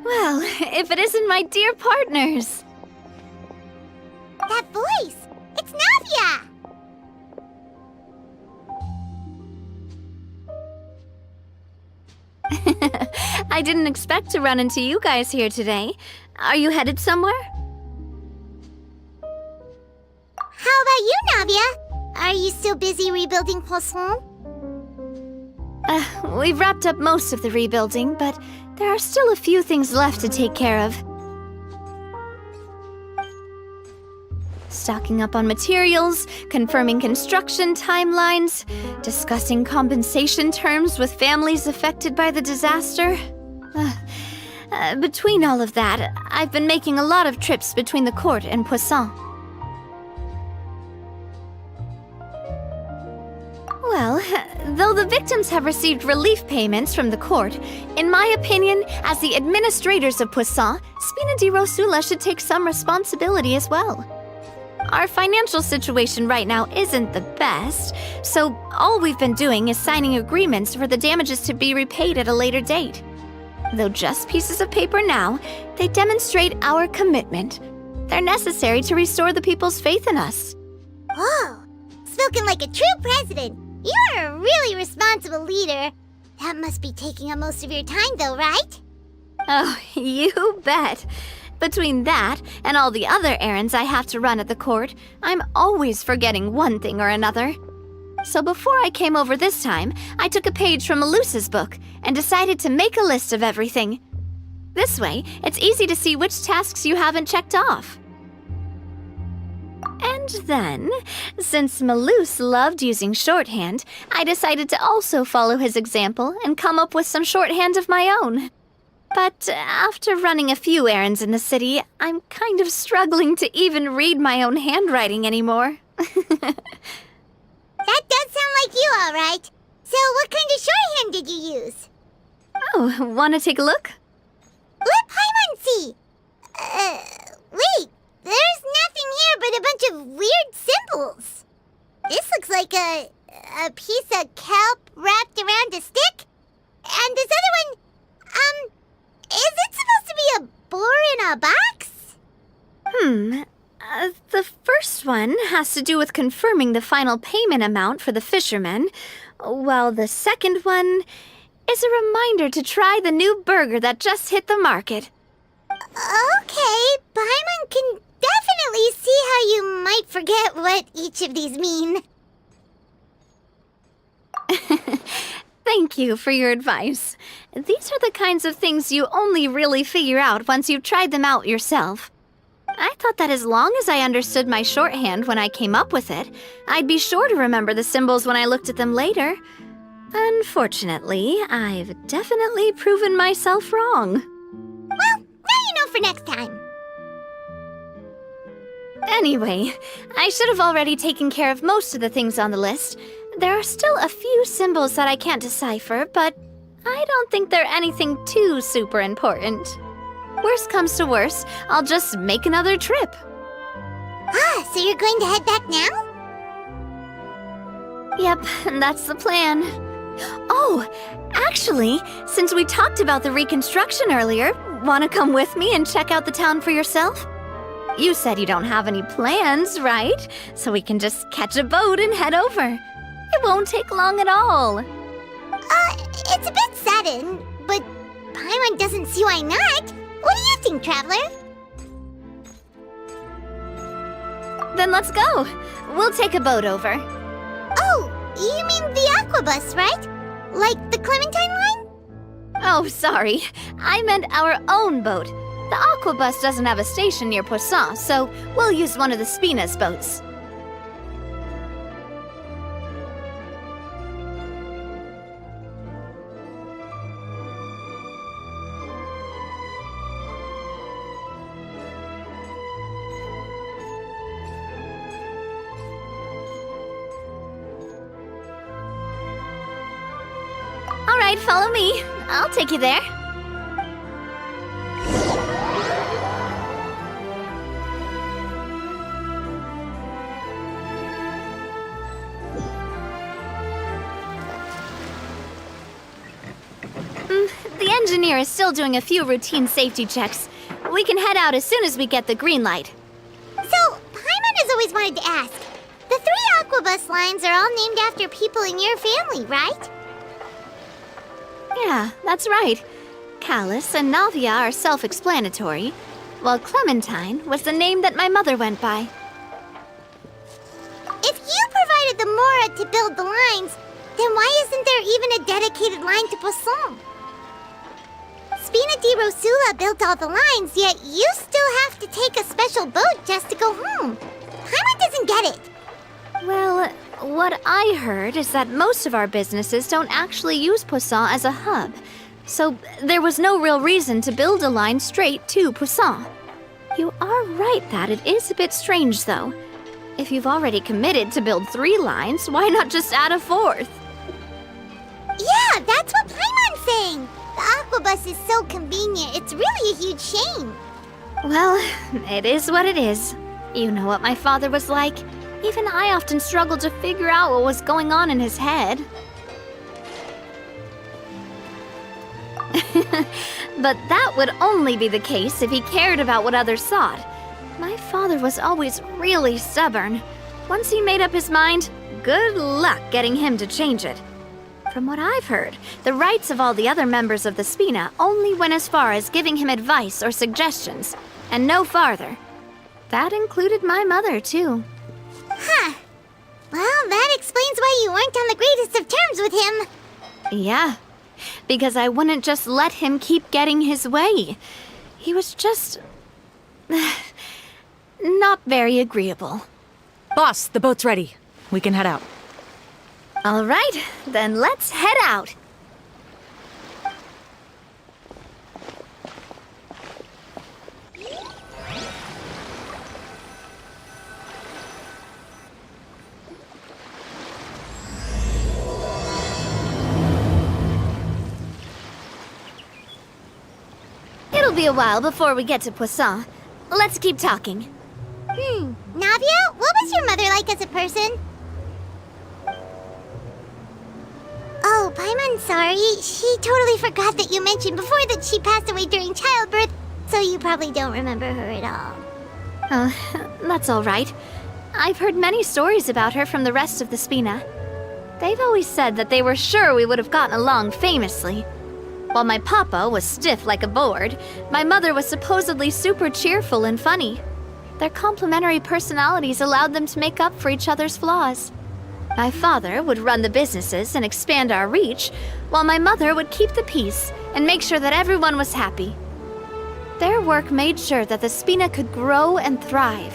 Well, if it isn't my dear partners! That voice! It's Navia! I didn't expect to run into you guys here today. Are you headed somewhere? How about you, Navia? Are you still busy rebuilding Poisson? We've wrapped up most of the rebuilding, but there are still a few things left to take care of. Stocking up on materials, confirming construction timelines, discussing compensation terms with families affected by the disaster. Between all of that, I've been making a lot of trips between the court and Poisson. Well, though the victims have received relief payments from the court, in my opinion, as the administrators of Poisson, Spina di Rosula should take some responsibility as well. Our financial situation right now isn't the best, so all we've been doing is signing agreements for the damages to be repaid at a later date. Though just pieces of paper now, they demonstrate our commitment. They're necessary to restore the people's faith in us. Whoa! Spoken like a true president! You're a really responsible leader. That must be taking up most of your time, though, right? Oh, you bet. Between that and all the other errands I have to run at the court, I'm always forgetting one thing or another. So before I came over this time, I took a page from Melusa's book and decided to make a list of everything. This way, it's easy to see which tasks you haven't checked off. And then, since Melus loved using shorthand, I decided to also follow his example and come up with some shorthand of my own. But after running a few errands in the city, I'm kind of struggling to even read my own handwriting anymore. That does sound like you, all right. So what kind of shorthand did you use? Oh, want to take a look? Let Paimon see! Wait, there's nothing here but a bunch of weird symbols. This looks like a piece of kelp wrapped around a stick. And this other one, is it supposed to be a boar in a box? The first one has to do with confirming the final payment amount for the fishermen, while the second one is a reminder to try the new burger that just hit the market. Okay, Paimon can definitely see how you might forget what each of these mean. Thank you for your advice. These are the kinds of things you only really figure out once you've tried them out yourself. I thought that as long as I understood my shorthand when I came up with it, I'd be sure to remember the symbols when I looked at them later. Unfortunately, I've definitely proven myself wrong. Well, now you know for next time. Anyway, I should have already taken care of most of the things on the list. There are still a few symbols that I can't decipher, but I don't think they're anything too super important. Worst comes to worst, I'll just make another trip. Ah, so you're going to head back now? Yep, that's the plan. Oh, actually, since we talked about the reconstruction earlier, want to come with me and check out the town for yourself? You said you don't have any plans, right? So we can just catch a boat and head over. It won't take long at all. It's a bit sudden, but Paimon doesn't see why not. What do you think, Traveler? Then let's go. We'll take a boat over. Oh, you mean the Aquabus, right? Like the Clementine line? Oh, sorry. I meant our own boat. The Aquabus doesn't have a station near Poisson, so we'll use one of the Spina's boats. right, follow me. I'll take you there. The engineer is still doing a few routine safety checks. We can head out as soon as we get the green light. So, Paimon has always wanted to ask. The 3 Aquabus lines are all named after people in your family, right? Yeah, that's right. Callus and Navia are self-explanatory, while Clementine was the name that my mother went by. If you provided the Mora to build the lines, then why isn't there even a dedicated line to Poisson? Spina di Rosula built all the lines, yet you still have to take a special boat just to go home. Paimon doesn't get it. Well, what I heard is that most of our businesses don't actually use Poisson as a hub, so there was no real reason to build a line straight to Poisson. You are right that it is a bit strange, though. If you've already committed to build 3 lines, why not just add a 4th? Yeah, that's what Paimon's saying. The Aquabus is so convenient, it's really a huge shame. Well, it is what it is. You know what my father was like. Even I often struggled to figure out what was going on in his head. But that would only be the case if he cared about what others thought. My father was always really stubborn. Once he made up his mind, good luck getting him to change it. From what I've heard, the rights of all the other members of the Spina only went as far as giving him advice or suggestions, and no farther. That included my mother, too. Huh. Well, that explains why you weren't on the greatest of terms with him. Yeah, because I wouldn't just let him keep getting his way. He was just... not very agreeable. Boss, the boat's ready. We can head out. All right, then let's head out. It'll be a while before we get to Poisson. Let's keep talking. Navia, what was your mother like as a person? Oh, Paimon, sorry. She totally forgot that you mentioned before that she passed away during childbirth, so you probably don't remember her at all. That's all right. I've heard many stories about her from the rest of the Spina. They've always said that they were sure we would have gotten along famously. While my papa was stiff like a board, my mother was supposedly super cheerful and funny. Their complementary personalities allowed them to make up for each other's flaws. My father would run the businesses and expand our reach, while my mother would keep the peace and make sure that everyone was happy. Their work made sure that the Spina could grow and thrive.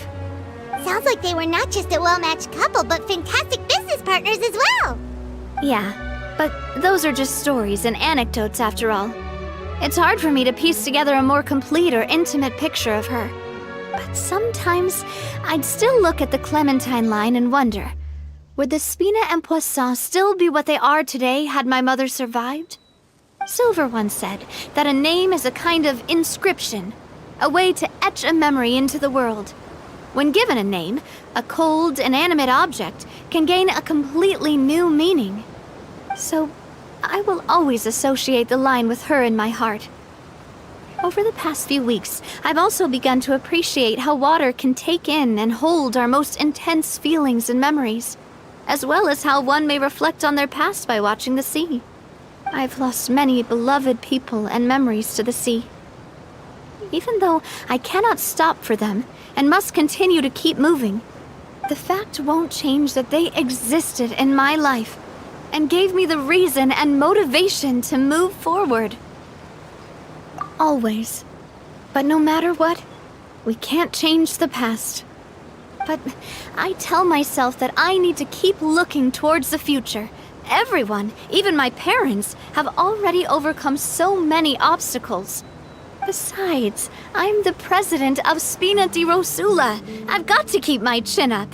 Sounds like they were not just a well-matched couple, but fantastic business partners as well. Yeah, but those are just stories and anecdotes after all. It's hard for me to piece together a more complete or intimate picture of her. But sometimes I'd still look at the Clementine line and wonder, would the Spina and Poisson still be what they are today had my mother survived? Silver once said that a name is a kind of inscription, a way to etch a memory into the world. When given a name, a cold, inanimate object can gain a completely new meaning. So, I will always associate the line with her in my heart. Over the past few weeks, I've also begun to appreciate how water can take in and hold our most intense feelings and memories, as well as how one may reflect on their past by watching the sea. I've lost many beloved people and memories to the sea. Even though I cannot stop for them and must continue to keep moving, the fact won't change that they existed in my life and gave me the reason and motivation to move forward. Always. But no matter what, we can't change the past. But I tell myself that I need to keep looking towards the future. Everyone, even my parents, have already overcome so many obstacles. Besides, I'm the president of Spina di Rosula. I've got to keep my chin up.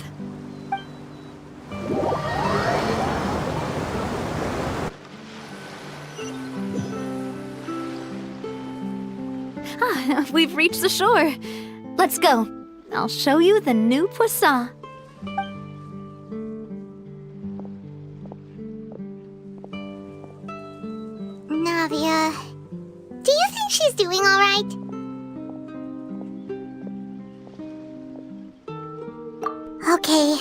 We've reached the shore. Let's go. I'll show you the new Poisson. Navia, do you think she's doing all right? Okay,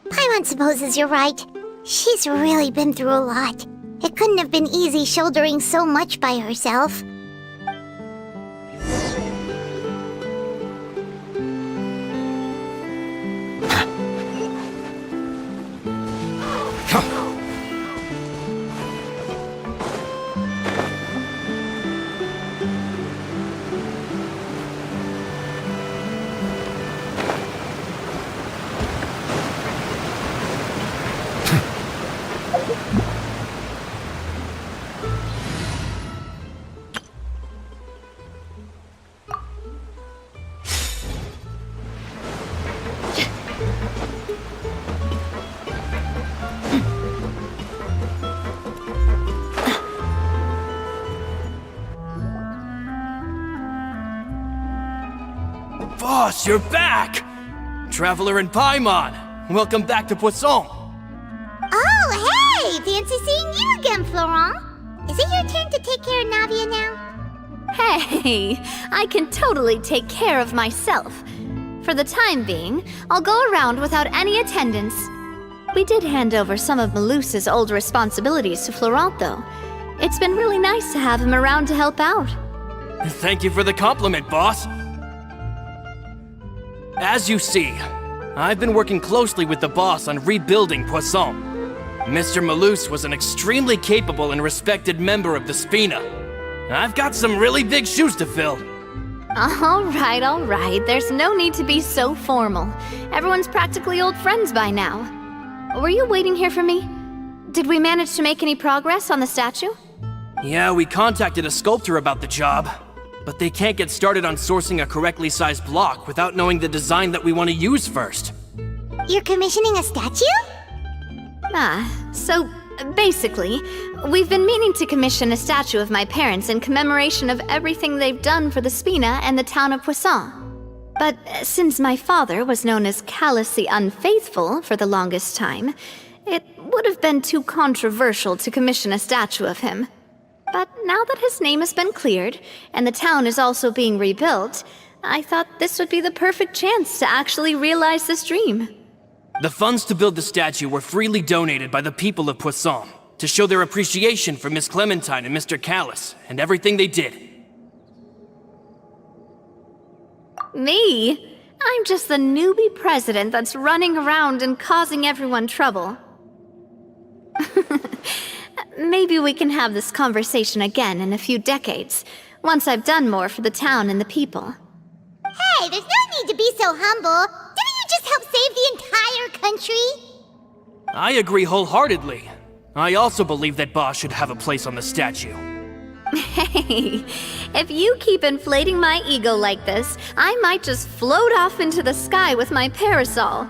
Paimon supposes you're right. She's really been through a lot. It couldn't have been easy shouldering so much by herself. Boss, you're back! Traveler and Paimon, welcome back to Poisson. Oh, hey! Fancy seeing you again, Florent. Is it your turn to take care of Navia now? Hey, I can totally take care of myself. For the time being, I'll go around without any attendance. We did hand over some of Malus's old responsibilities to Florent, though. It's been really nice to have him around to help out. Thank you for the compliment, boss. As you see, I've been working closely with the boss on rebuilding Poisson. Mr. Malus was an extremely capable and respected member of the Spina. I've got some really big shoes to fill. All right. There's no need to be so formal. Everyone's practically old friends by now. Were you waiting here for me? Did we manage to make any progress on the statue? Yeah, we contacted a sculptor about the job, but they can't get started on sourcing a correctly sized block without knowing the design that we want to use first. You're commissioning a statue? So basically, we've been meaning to commission a statue of my parents in commemoration of everything they've done for the Spina and the town of Poisson. But since my father was known as Callus the Unfaithful for the longest time, it would have been too controversial to commission a statue of him. But now that his name has been cleared, and the town is also being rebuilt, I thought this would be the perfect chance to actually realize this dream. The funds to build the statue were freely donated by the people of Poisson to show their appreciation for Miss Clementine and Mr. Callus and everything they did. Me? I'm just the newbie president that's running around and causing everyone trouble. Maybe we can have this conversation again in a few decades, once I've done more for the town and the people. Hey, there's no need to be so humble. Didn't you just help save the entire country? I agree wholeheartedly. I also believe that Boss should have a place on the statue. Hey, if you keep inflating my ego like this, I might just float off into the sky with my parasol.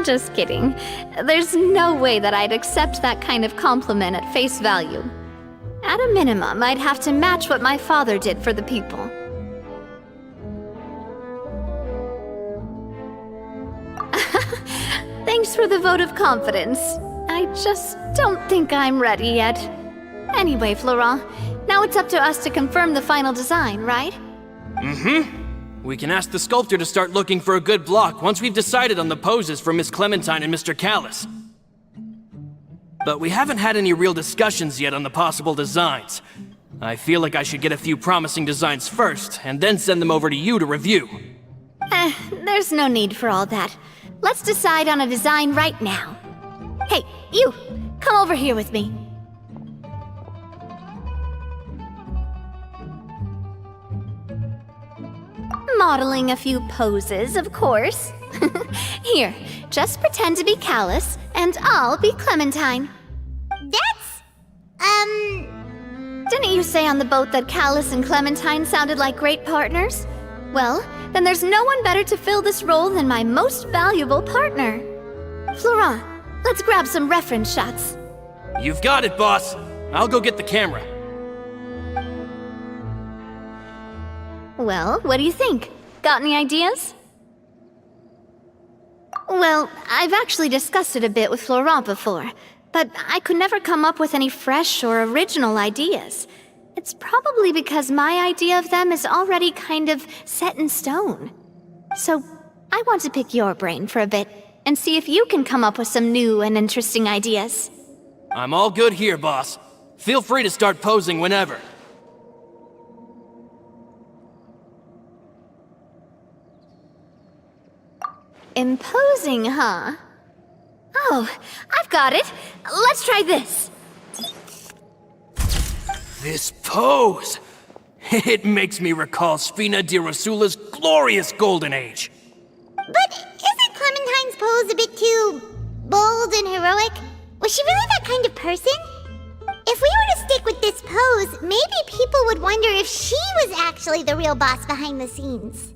Just kidding. There's no way that I'd accept that kind of compliment at face value. At a minimum, I'd have to match what my father did for the people. Thanks for the vote of confidence. I just don't think I'm ready yet. Anyway, Florent, now it's up to us to confirm the final design, right? We can ask the sculptor to start looking for a good block once we've decided on the poses for Miss Clementine and Mr. Callus. But we haven't had any real discussions yet on the possible designs. I feel like I should get a few promising designs first, and then send them over to you to review. There's no need for all that. Let's decide on a design right now. Hey, you! Come over here with me. Modeling a few poses, of course. Here, just pretend to be Callus, and I'll be Clementine. That's... Didn't you say on the boat that Callus and Clementine sounded like great partners? Well, then there's no one better to fill this role than my most valuable partner. Florent, let's grab some reference shots. You've got it, boss. I'll go get the camera. Well, what do you think? Got any ideas? Well, I've actually discussed it a bit with Florent before, but I could never come up with any fresh or original ideas. It's probably because my idea of them is already kind of set in stone. So, I want to pick your brain for a bit and see if you can come up with some new and interesting ideas. I'm all good here, boss. Feel free to start posing whenever. Imposing, huh? Oh, I've got it. Let's try this. This pose! It makes me recall Spina di Rosula's glorious golden age. But isn't Clementine's pose a bit too bold and heroic? Was she really that kind of person? If we were to stick with this pose, maybe people would wonder if she was actually the real boss behind the scenes.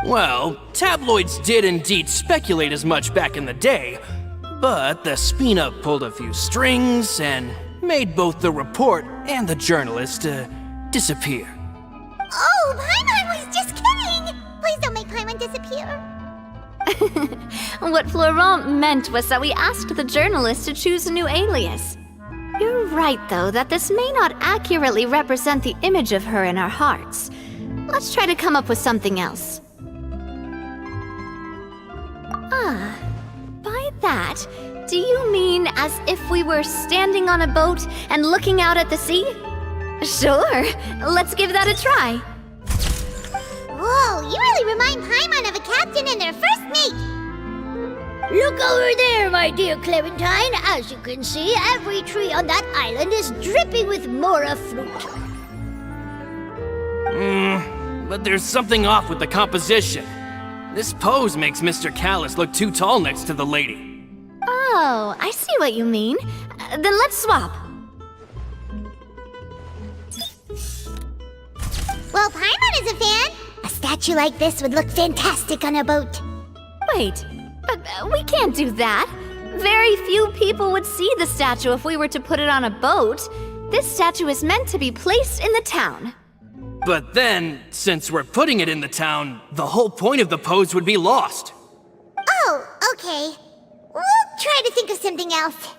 Well, tabloids did indeed speculate as much back in the day, but the Spina pulled a few strings and made both the report and the journalist disappear. Oh, Paimon was just kidding! Please don't make Paimon disappear. What Florent meant was that we asked the journalist to choose a new alias. You're right, though, that this may not accurately represent the image of her in our hearts. Let's try to come up with something else. Ah, by that, do you mean as if we were standing on a boat and looking out at the sea? Sure, let's give that a try. Whoa, you really remind Paimon of a captain and their first mate. Look over there, my dear Clementine. As you can see, every tree on that island is dripping with mora fruit. But there's something off with the composition. This pose makes Mr. Callus look too tall next to the lady. Oh, I see what you mean. Then let's swap. Well, Paimon is a fan. A statue like this would look fantastic on a boat. Wait, but we can't do that. Very few people would see the statue if we were to put it on a boat. This statue is meant to be placed in the town. But then, since we're putting it in the town, the whole point of the pose would be lost. Oh, okay. We'll try to think of something else.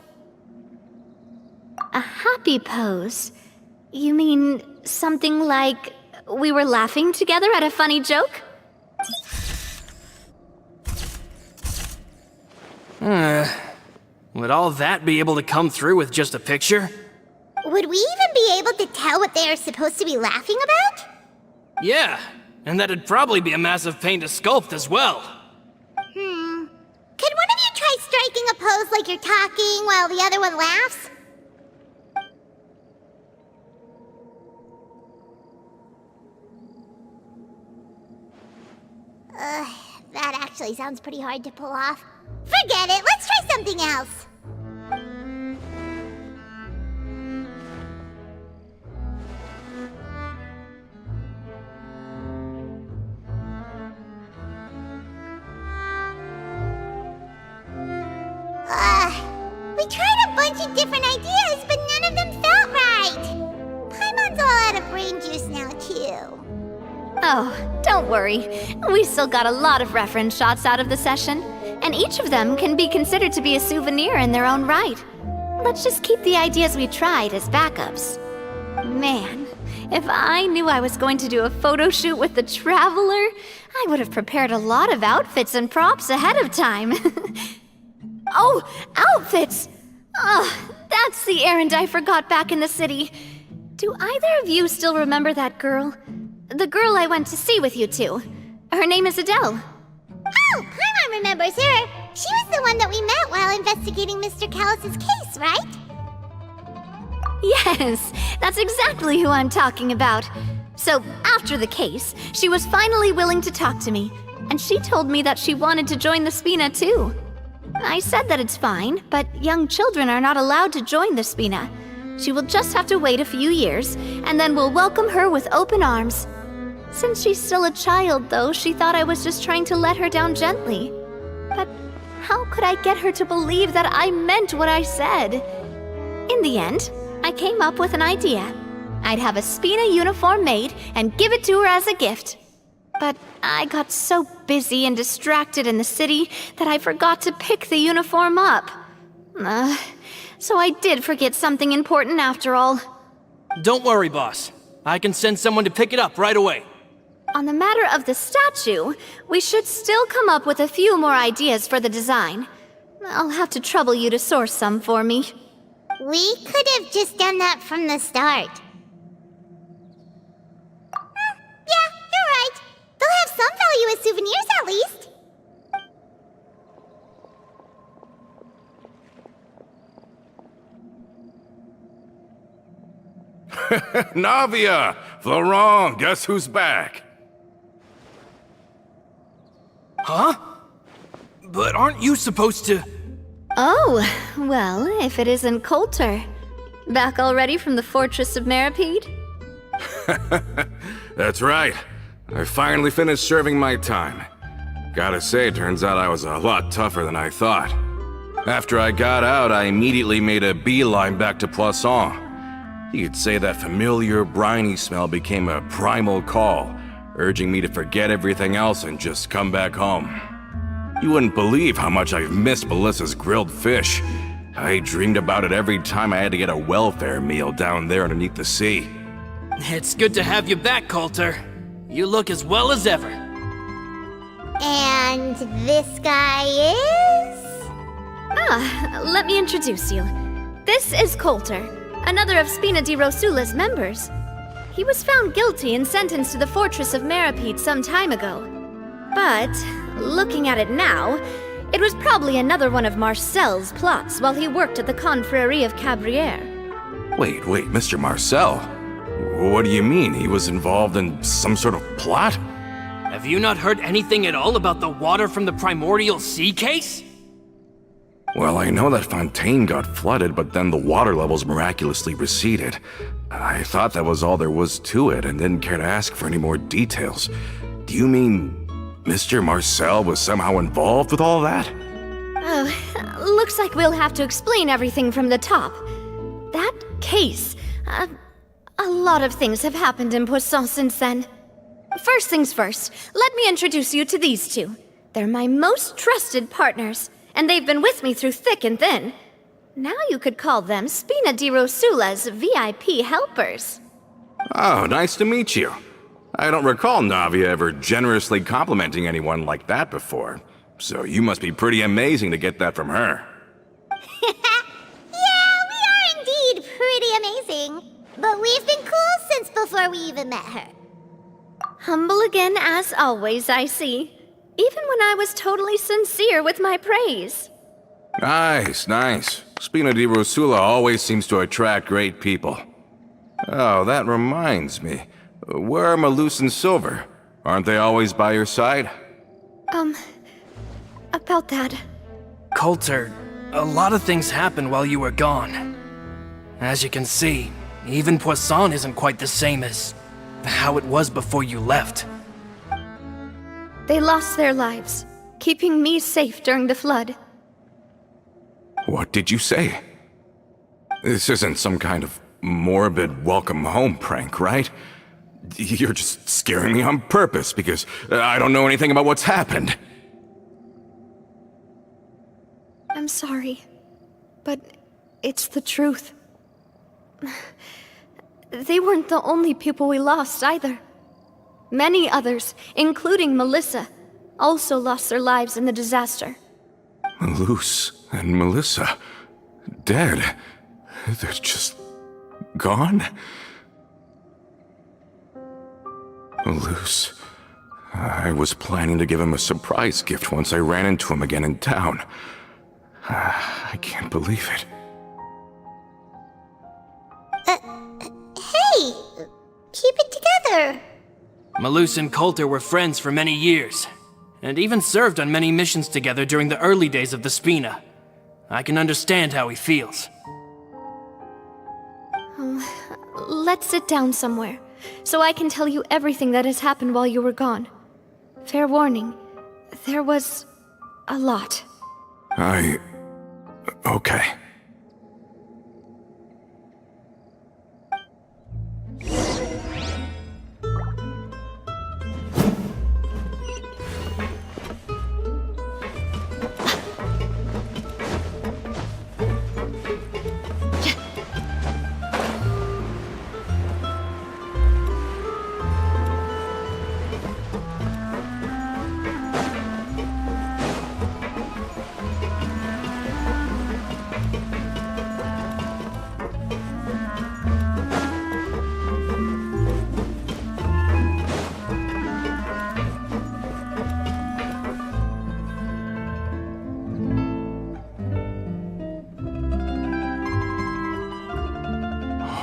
A happy pose? You mean something like we were laughing together at a funny joke? Would all that be able to come through with just a picture? Would we even be able to tell what they are supposed to be laughing about? Yeah, and that'd probably be a massive pain to sculpt as well. Could one of you try striking a pose like you're talking while the other one laughs? That actually sounds pretty hard to pull off. Forget it, let's try something else. We tried a bunch of different ideas, but none of them felt right. Paimon's all out of brain juice now, too. Oh, don't worry. We still got a lot of reference shots out of the session, and each of them can be considered to be a souvenir in their own right. Let's just keep the ideas we tried as backups. Man, if I knew I was going to do a photo shoot with the Traveler, I would have prepared a lot of outfits and props ahead of time. Oh, outfits! Oh, that's the errand I forgot back in the city. Do either of you still remember that girl? The girl I went to see with you two. Her name is Adele. Oh, Paimon remembers her. She was the one that we met while investigating Mr. Callus's case, right? Yes, that's exactly who I'm talking about. So, after the case, she was finally willing to talk to me, and she told me that she wanted to join the Spina too. I said that it's fine, but young children are not allowed to join the Spina. She will just have to wait a few years, and then we'll welcome her with open arms. Since she's still a child, though, she thought I was just trying to let her down gently. But how could I get her to believe that I meant what I said? In the end, I came up with an idea. I'd have a Spina uniform made and give it to her as a gift. But I got so busy and distracted in the city that I forgot to pick the uniform up. So I did forget something important after all. Don't worry, boss. I can send someone to pick it up right away. On the matter of the statue, we should still come up with a few more ideas for the design. I'll have to trouble you to source some for me. We could have just done that from the start. Yeah, you're right. They'll have some value as souvenirs at least. Navia! Florent, guess who's back? Huh? But aren't you supposed to... Oh, well, if it isn't Coulter. Back already from the Fortress of Meripede? That's right. I finally finished serving my time. Gotta say, turns out I was a lot tougher than I thought. After I got out, I immediately made a beeline back to Poisson. You could say that familiar, briny smell became a primal call, urging me to forget everything else and just come back home. You wouldn't believe how much I've missed Melissa's grilled fish. I dreamed about it every time I had to get a welfare meal down there underneath the sea. It's good to have you back, Coulter. You look as well as ever. And this guy is? Let me introduce you. This is Coulter, another of Spina di Rosula's members. He was found guilty and sentenced to the Fortress of Meripede some time ago. But, looking at it now, it was probably another one of Marcel's plots while he worked at the Confrérie of Cabrières. Wait, Mr. Marcel? What do you mean? He was involved in some sort of plot? Have you not heard anything at all about the water from the primordial sea case? Well, I know that Fontaine got flooded, but then the water levels miraculously receded. I thought that was all there was to it and didn't care to ask for any more details. Do you mean Mr. Marcel was somehow involved with all that? Oh, looks like we'll have to explain everything from the top. That case, a lot of things have happened in Poisson since then. First things first, let me introduce you to these two. They're my most trusted partners, and they've been with me through thick and thin. Now you could call them Spina di Rosula's VIP helpers. Oh, nice to meet you. I don't recall Navia ever generously complimenting anyone like that before, so you must be pretty amazing to get that from her. Yeah, we are indeed pretty amazing. But we've been cool since before we even met her. Humble again as always, I see. Even when I was totally sincere with my praise. Nice. Spina di Rosula always seems to attract great people. Oh, that reminds me. Where are Malus and Silver? Aren't they always by your side? About that. Coulter, a lot of things happened while you were gone. As you can see, even Poisson isn't quite the same as how it was before you left. They lost their lives, keeping me safe during the flood. What did you say? This isn't some kind of morbid welcome home prank, right? You're just scaring me on purpose because I don't know anything about what's happened. I'm sorry, but it's the truth. They weren't the only people we lost either. Many others, including Melissa, also lost their lives in the disaster. Malus and Melissa, dead. They're just gone? Malus. I was planning to give him a surprise gift once I ran into him again in town. I can't believe it. Hey! Keep it together! Malus and Coulter were friends for many years, and even served on many missions together during the early days of the Spina. I can understand how he feels. Let's sit down somewhere, so I can tell you everything that has happened while you were gone. Fair warning, there was a lot. Okay.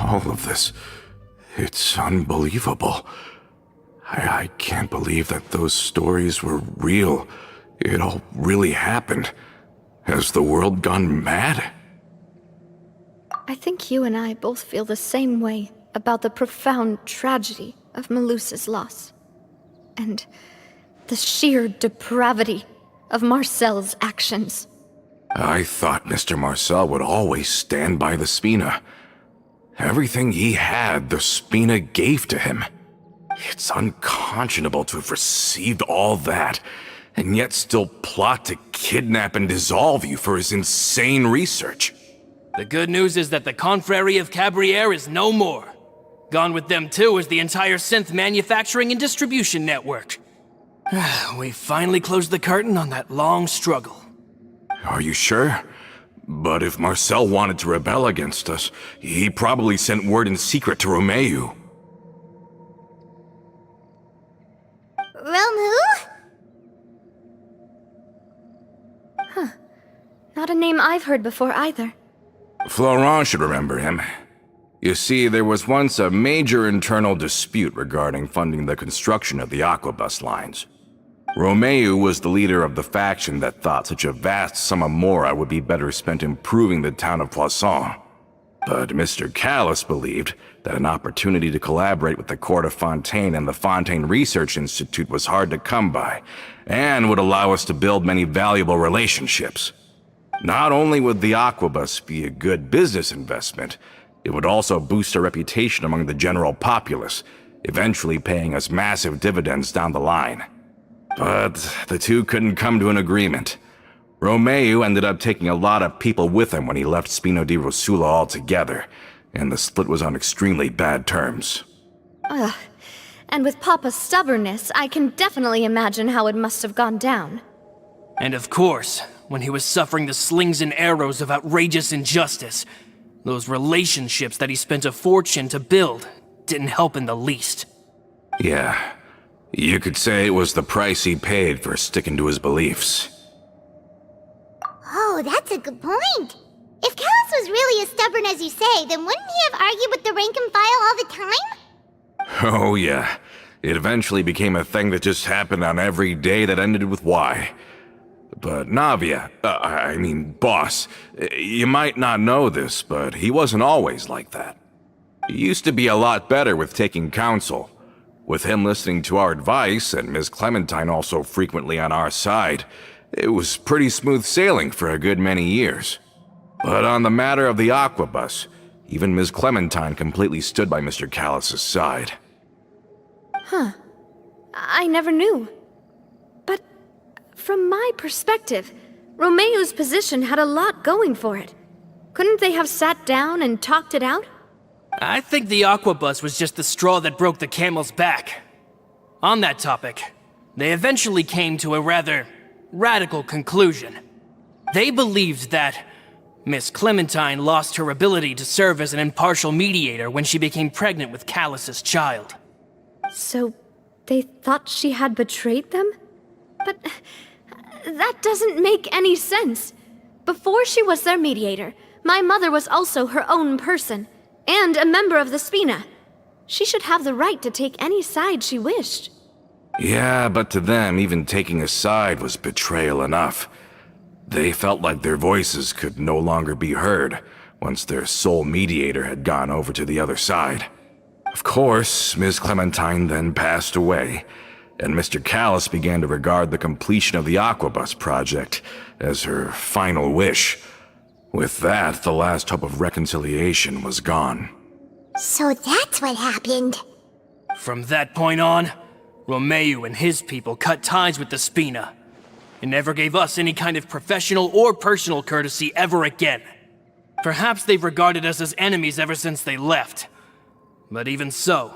All of this, it's unbelievable. I can't believe that those stories were real. It all really happened. Has the world gone mad? I think you and I both feel the same way about the profound tragedy of Melusa's loss. And the sheer depravity of Marcel's actions. I thought Mr. Marcel would always stand by the Spina. Everything he had, the Spina gave to him. It's unconscionable to have received all that, and yet still plot to kidnap and dissolve you for his insane research. The good news is that the Confrérie of Cabriere is no more. Gone with them too is the entire synth manufacturing and distribution network. We finally closed the curtain on that long struggle. Are you sure? But if Marcel wanted to rebel against us, he probably sent word in secret to Romeu. Romu? Not a name I've heard before either. Florent should remember him. You see, there was once a major internal dispute regarding funding the construction of the Aquabus lines. Romeu was the leader of the faction that thought such a vast sum of mora would be better spent improving the town of Poisson. But Mr. Callis believed that an opportunity to collaborate with the Court of Fontaine and the Fontaine Research Institute was hard to come by, and would allow us to build many valuable relationships. Not only would the Aquabus be a good business investment, it would also boost our reputation among the general populace, eventually paying us massive dividends down the line. But the two couldn't come to an agreement. Romeu ended up taking a lot of people with him when he left Spino di Rosula altogether, and the split was on extremely bad terms. Ugh. And with Papa's stubbornness, I can definitely imagine how it must have gone down. And of course, when he was suffering the slings and arrows of outrageous injustice, those relationships that he spent a fortune to build didn't help in the least. Yeah, you could say it was the price he paid for sticking to his beliefs. Oh, that's a good point. If Callus was really as stubborn as you say, then wouldn't he have argued with the rank and file all the time? Oh yeah, it eventually became a thing that just happened on every day that ended with Y. But Navia, boss, you might not know this, but he wasn't always like that. He used to be a lot better with taking counsel. With him listening to our advice, and Ms. Clementine also frequently on our side, it was pretty smooth sailing for a good many years. But on the matter of the Aquabus, even Ms. Clementine completely stood by Mr. Callus's side. I never knew. But from my perspective, Romeu's position had a lot going for it. Couldn't they have sat down and talked it out? I think the Aquabus was just the straw that broke the camel's back. On that topic, they eventually came to a rather radical conclusion. They believed that Miss Clementine lost her ability to serve as an impartial mediator when she became pregnant with Callus's child. So they thought she had betrayed them? But that doesn't make any sense. Before she was their mediator, my mother was also her own person, and a member of the Spina. She should have the right to take any side she wished. Yeah, but to them, even taking a side was betrayal enough. They felt like their voices could no longer be heard once their sole mediator had gone over to the other side. Of course, Ms. Clementine then passed away, and Mr. Callus began to regard the completion of the Aquabus project as her final wish. With that, the last hope of reconciliation was gone. So that's what happened. From that point on, Romeu and his people cut ties with the Spina, and never gave us any kind of professional or personal courtesy ever again. Perhaps they've regarded us as enemies ever since they left. But even so,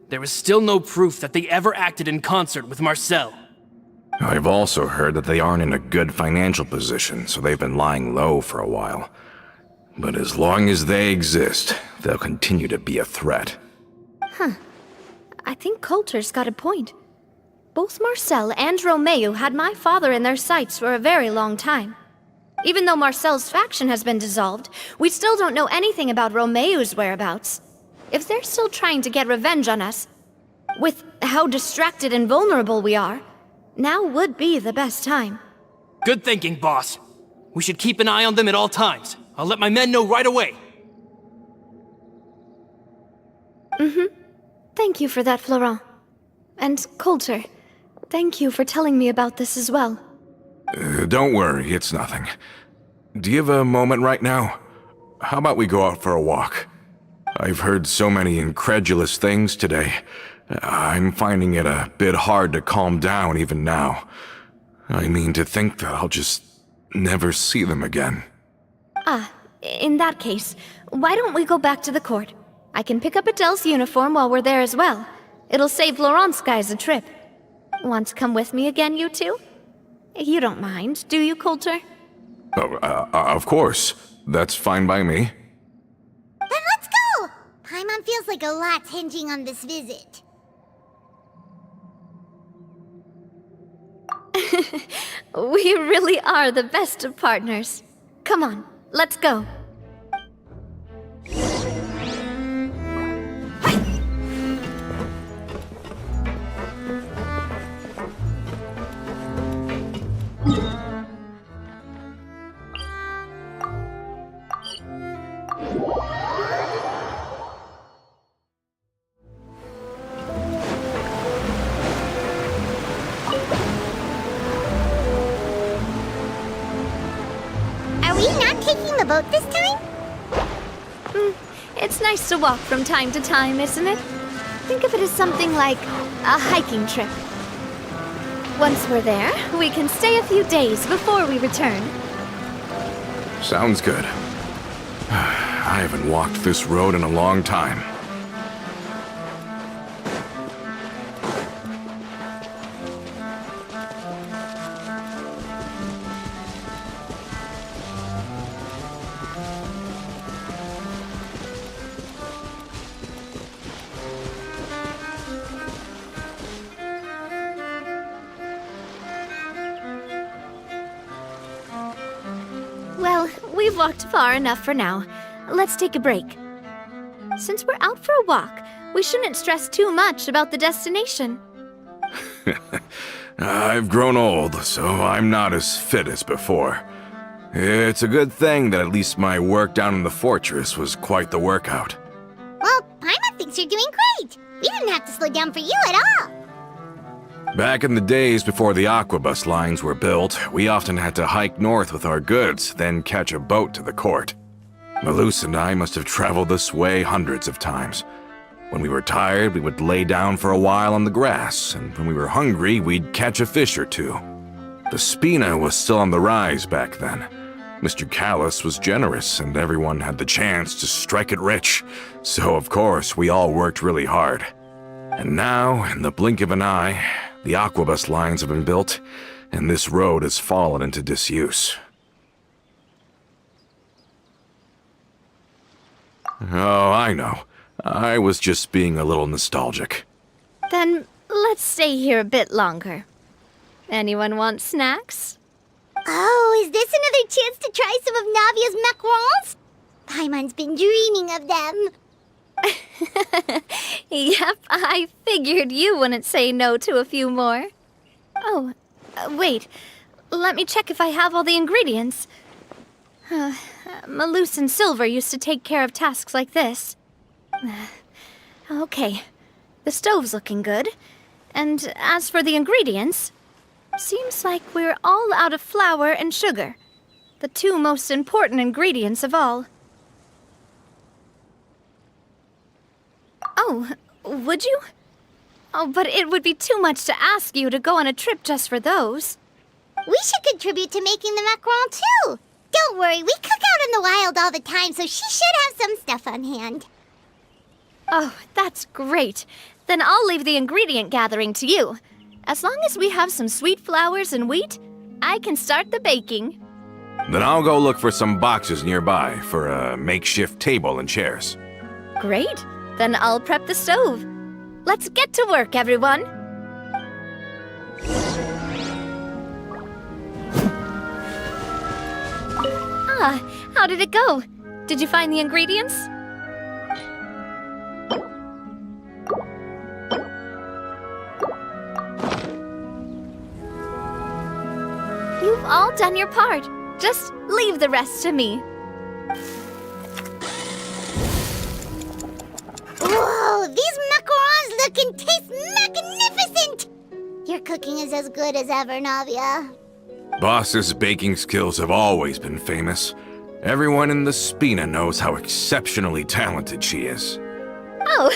there is still no proof that they ever acted in concert with Marcel. I've also heard that they aren't in a good financial position, so they've been lying low for a while. But as long as they exist, they'll continue to be a threat. I think Coulter's got a point. Both Marcel and Romeu had my father in their sights for a very long time. Even though Marcel's faction has been dissolved, we still don't know anything about Romeu's whereabouts. If they're still trying to get revenge on us, with how distracted and vulnerable we are, now would be the best time. Good thinking, boss. We should keep an eye on them at all times. I'll let my men know right away. Thank you for that, Florent. And Coulter, thank you for telling me about this as well. Don't worry, it's nothing. Do you have a moment right now? How about we go out for a walk? I've heard so many incredulous things today. I'm finding it a bit hard to calm down even now. I mean, to think that I'll just never see them again. In that case, why don't we go back to the court? I can pick up Adele's uniform while we're there as well. It'll save Laurent's guys a trip. Want to come with me again, you two? You don't mind, do you, Coulter? Of course. That's fine by me. Then let's go! Paimon feels like a lot's hinging on this visit. We really are the best of partners. Come on, let's go. Are we not taking the boat this time? It's nice to walk from time to time, isn't it? Think of it as something like a hiking trip. Once we're there, we can stay a few days before we return. Sounds good. I haven't walked this road in a long time. Well, we've walked far enough for now. Let's take a break. Since we're out for a walk, we shouldn't stress too much about the destination. I've grown old, so I'm not as fit as before. It's a good thing that at least my work down in the fortress was quite the workout. Well, Paimon thinks you're doing great. We didn't have to slow down for you at all. Back in the days before the aquabus lines were built, we often had to hike north with our goods, then catch a boat to the court. Malus and I must have traveled this way hundreds of times. When we were tired, we would lay down for a while on the grass, and when we were hungry, we'd catch a fish or two. The spina was still on the rise back then. Mr. Callis was generous, and everyone had the chance to strike it rich. So, of course, we all worked really hard. And now, in the blink of an eye, the aquabus lines have been built, and this road has fallen into disuse. Oh, I know. I was just being a little nostalgic. Then let's stay here a bit longer. Anyone want snacks? Oh, is this another chance to try some of Navia's macarons? Paimon's been dreaming of them. Yep, I figured you wouldn't say no to a few more. Oh, wait. Let me check if I have all the ingredients. Malus and Silver used to take care of tasks like this. Okay, the stove's looking good. And as for the ingredients, seems like we're all out of flour and sugar, the two most important ingredients of all. Oh, would you? Oh, but it would be too much to ask you to go on a trip just for those. We should contribute to making the macaron too. Don't worry, we cook out in the wild all the time, so she should have some stuff on hand. Oh, that's great. Then I'll leave the ingredient gathering to you. As long as we have some sweet flours and wheat, I can start the baking. Then I'll go look for some boxes nearby for a makeshift table and chairs. Great. Then I'll prep the stove. Let's get to work, everyone. How did it go? Did you find the ingredients? all done your part. Just leave the rest to me. Whoa, these macarons look and taste magnificent! Your cooking is as good as ever, Navia. Boss's baking skills have always been famous. Everyone in the Spina knows how exceptionally talented she is. Oh,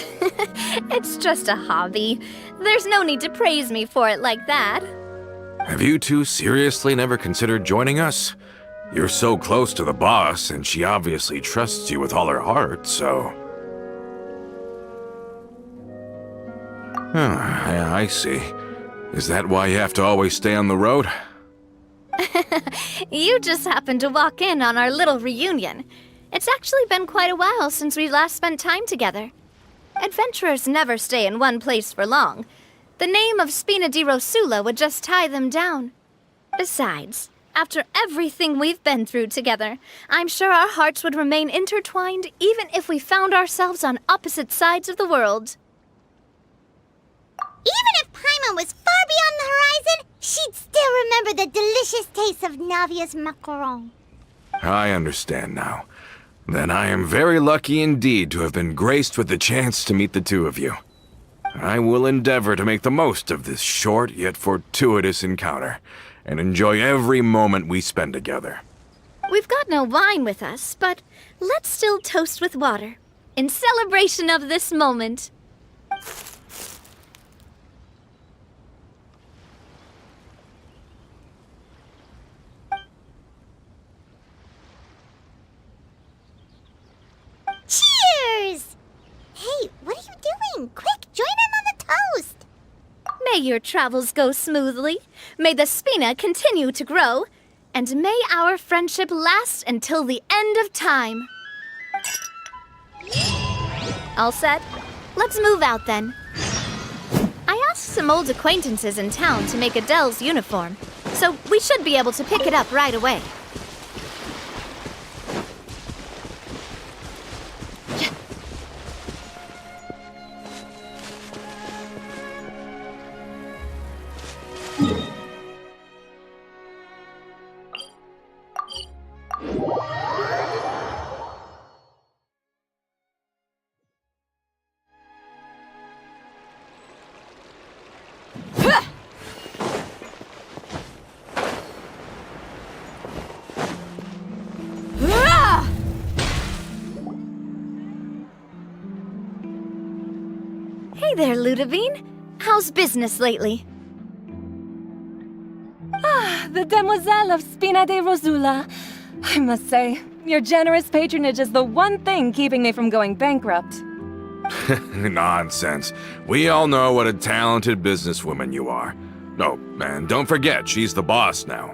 it's just a hobby. There's no need to praise me for it like that. Have you two seriously never considered joining us? You're so close to the boss, and she obviously trusts you with all her heart, so... I see. Is that why you have to always stay on the road? You just happened to walk in on our little reunion. It's actually been quite a while since we last spent time together. Adventurers never stay in one place for long. The name of Spina di Rosula would just tie them down. Besides, after everything we've been through together, I'm sure our hearts would remain intertwined even if we found ourselves on opposite sides of the world. Even if Paimon was far beyond the horizon, she'd still remember the delicious taste of Navia's macaron. I understand now. Then I am very lucky indeed to have been graced with the chance to meet the two of you. I will endeavor to make the most of this short yet fortuitous encounter, and enjoy every moment we spend together. We've got no wine with us, but let's still toast with water, in celebration of this moment. Cheers! Hey, what are you doing? Quick, join in on the toast! May your travels go smoothly, may the Spina continue to grow, and may our friendship last until the end of time. All set? Let's move out then. I asked some old acquaintances in town to make Adele's uniform, so we should be able to pick it up right away. Hey there, Ludovine. How's business lately? The Demoiselle of Spina di Rosula. I must say, your generous patronage is the one thing keeping me from going bankrupt. Nonsense. We all know what a talented businesswoman you are. Oh, and don't forget, she's the boss now.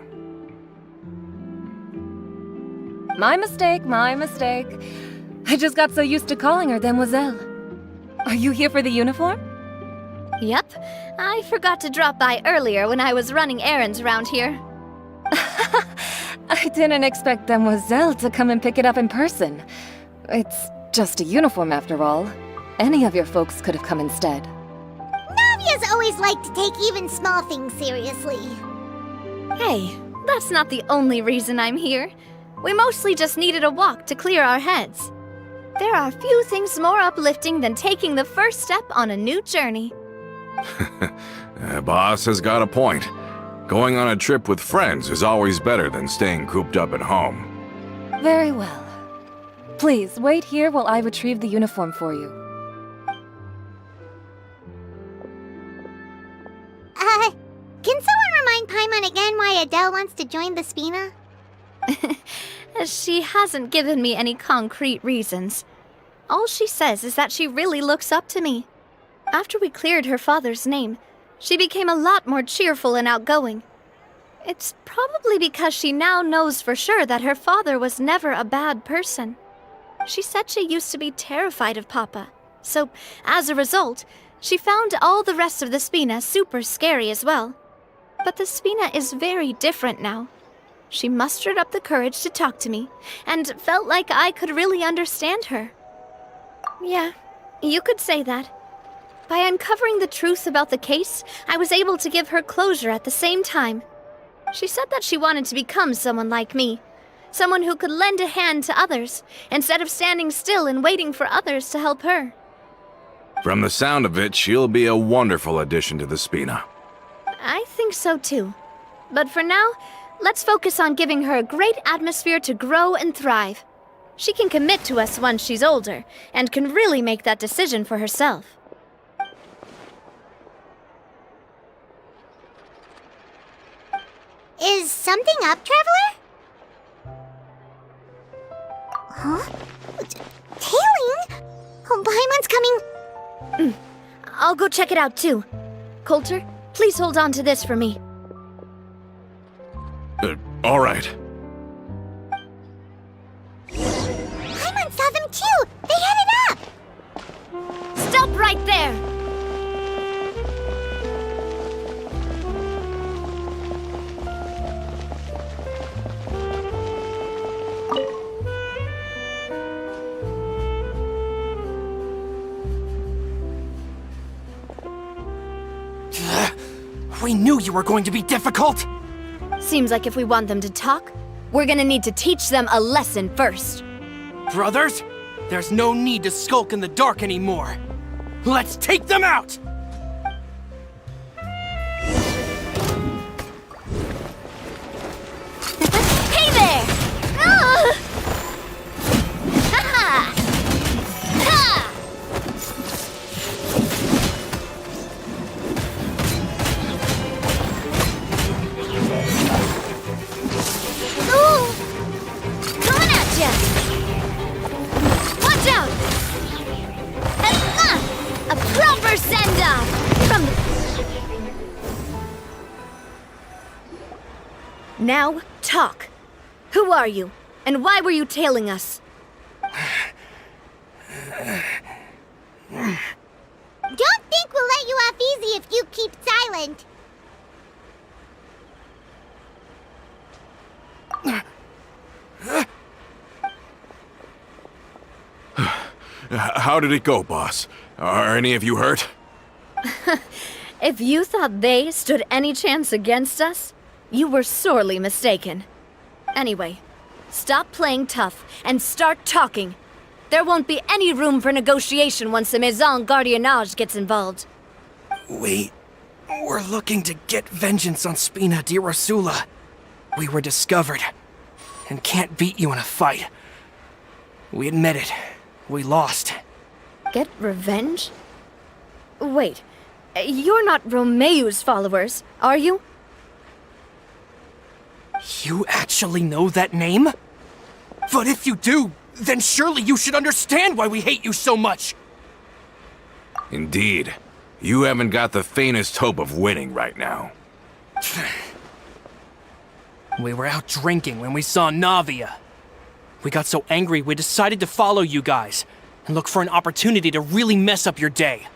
My mistake, my mistake. I just got so used to calling her Demoiselle. Are you here for the uniform? Yep. I forgot to drop by earlier when I was running errands around here. I didn't expect Demoiselle to come and pick it up in person. It's just a uniform after all. Any of your folks could have come instead. Navia's always liked to take even small things seriously. Hey, that's not the only reason I'm here. We mostly just needed a walk to clear our heads. There are few things more uplifting than taking the first step on a new journey. Boss has got a point. Going on a trip with friends is always better than staying cooped up at home. Very well. Please, wait here while I retrieve the uniform for you. Can someone remind Paimon again why Adele wants to join the Spina? She hasn't given me any concrete reasons. All she says is that she really looks up to me. After we cleared her father's name, she became a lot more cheerful and outgoing. It's probably because she now knows for sure that her father was never a bad person. She said she used to be terrified of Papa, so as a result, she found all the rest of the Spina super scary as well. But the Spina is very different now. She mustered up the courage to talk to me, and felt like I could really understand her. Yeah, you could say that. By uncovering the truth about the case, I was able to give her closure at the same time. She said that she wanted to become someone like me. Someone who could lend a hand to others, instead of standing still and waiting for others to help her. From the sound of it, she'll be a wonderful addition to the Spina. I think so too. But for now, let's focus on giving her a great atmosphere to grow and thrive. She can commit to us once she's older, and can really make that decision for herself. Is something up, Traveler? Huh? Tailing? Oh, Paimon's coming. I'll go check it out too. Coulter, please hold on to this for me. All right. Paimon saw them too! They headed up! Stop right there! We knew you were going to be difficult! Seems like if we want them to talk, we're gonna need to teach them a lesson first. Brothers, there's no need to skulk in the dark anymore. Let's take them out! Hey there! Ah! Ha-ha! Ha! Ooh! Coming at ya! Watch out! A proper send-off from the... Now, talk. Who are you? And why were you tailing us? Don't think we'll let you off easy if you keep silent. How did it go, boss? Are any of you hurt? If you thought they stood any chance against us, you were sorely mistaken. Anyway, stop playing tough and start talking. There won't be any room for negotiation once the Maison Gardiennage gets involved. We're looking to get vengeance on Spina di Rosula. We were discovered, and can't beat you in a fight. We admit it. We lost. Get revenge? Wait, you're not Romeu's followers, are you? You actually know that name? But if you do, then surely you should understand why we hate you so much! Indeed. You haven't got the faintest hope of winning right now. We were out drinking when we saw Navia. We got so angry we decided to follow you guys and look for an opportunity to really mess up your day.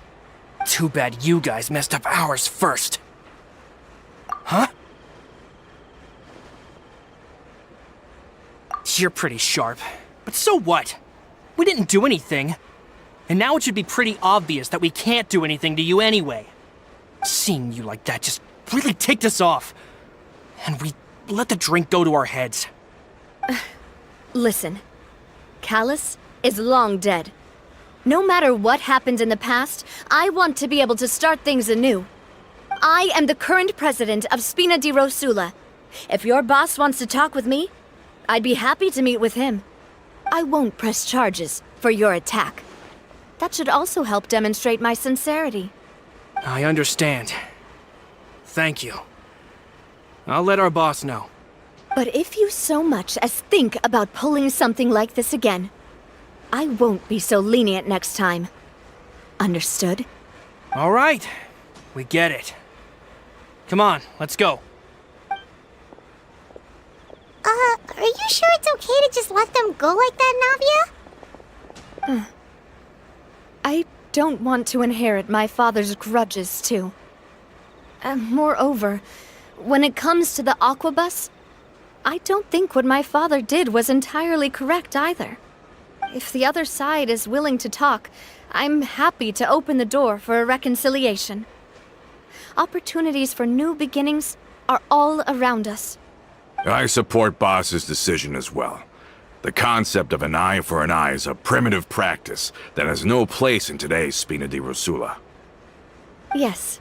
Too bad you guys messed up ours first. Huh? You're pretty sharp, but so what? We didn't do anything. And now it should be pretty obvious that we can't do anything to you anyway. Seeing you like that just really ticked us off. And we let the drink go to our heads. Listen, Callus is long dead. No matter what happened in the past, I want to be able to start things anew. I am the current president of Spina di Rosula. If your boss wants to talk with me, I'd be happy to meet with him. I won't press charges for your attack. That should also help demonstrate my sincerity. I understand. Thank you. I'll let our boss know. But if you so much as think about pulling something like this again, I won't be so lenient next time. Understood? All right. We get it. Come on, let's go. Are you sure it's okay to just let them go like that, Navia? I don't want to inherit my father's grudges, too. Moreover, when it comes to the Aquabus, I don't think what my father did was entirely correct either. If the other side is willing to talk, I'm happy to open the door for a reconciliation. Opportunities for new beginnings are all around us. I support Boss's decision as well. The concept of an eye for an eye is a primitive practice that has no place in today's Spina di Rosula. Yes.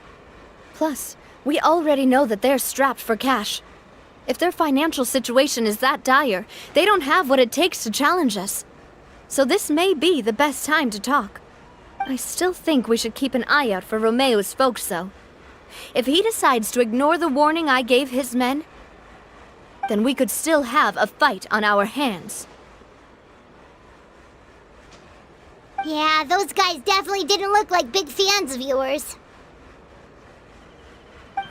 Plus, we already know that they're strapped for cash. If their financial situation is that dire, they don't have what it takes to challenge us. So this may be the best time to talk. I still think we should keep an eye out for Romeo's folks, though. If he decides to ignore the warning I gave his men, then we could still have a fight on our hands. Yeah, those guys definitely didn't look like big fans of yours.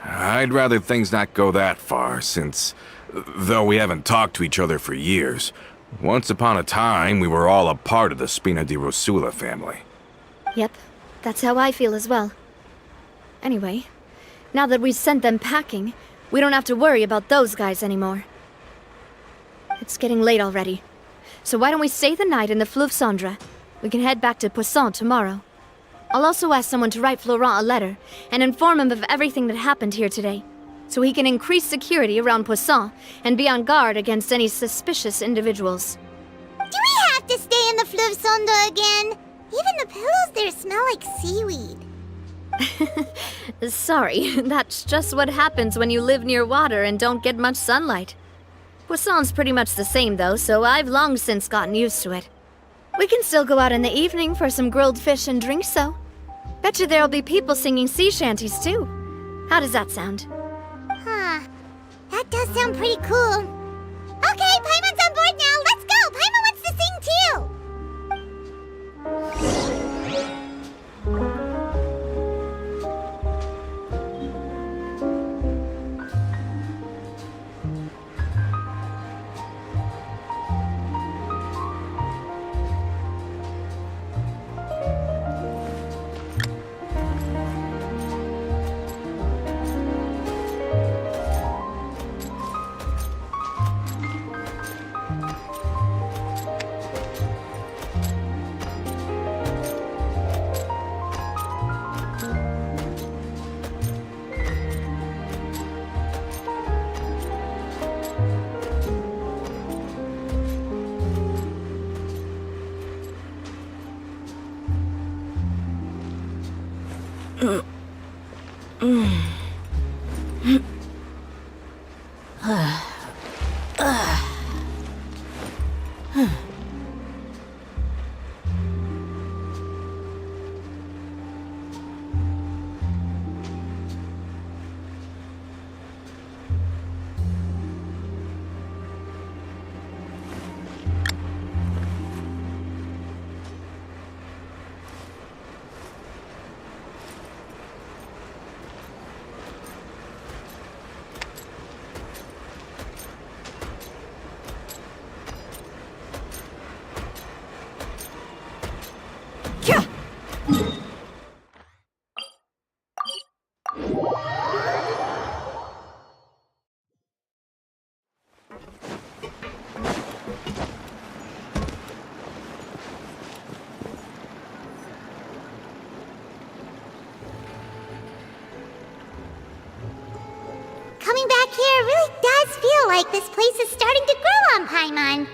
I'd rather things not go that far, since, though we haven't talked to each other for years, once upon a time we were all a part of the Spina di Rosula family. Yep, that's how I feel as well. Anyway, now that we've sent them packing, we don't have to worry about those guys anymore. It's getting late already, so why don't we stay the night in the Fleuve Cendre? We can head back to Poisson tomorrow. I'll also ask someone to write Florent a letter and inform him of everything that happened here today, so he can increase security around Poisson and be on guard against any suspicious individuals. Do we have to stay in the Fleuve Cendre again? Even the pillows there smell like seaweed. Sorry, that's just what happens when you live near water and don't get much sunlight. Poisson's pretty much the same though, so I've long since gotten used to it. We can still go out in the evening for some grilled fish and drinks, though. Bet you there'll be people singing sea shanties, too. How does that sound? Huh. That does sound pretty cool. Okay, Paimon's on board now. Let's go. Paimon wants to sing too. Coming back here really does feel like this place is starting to grow on Paimon.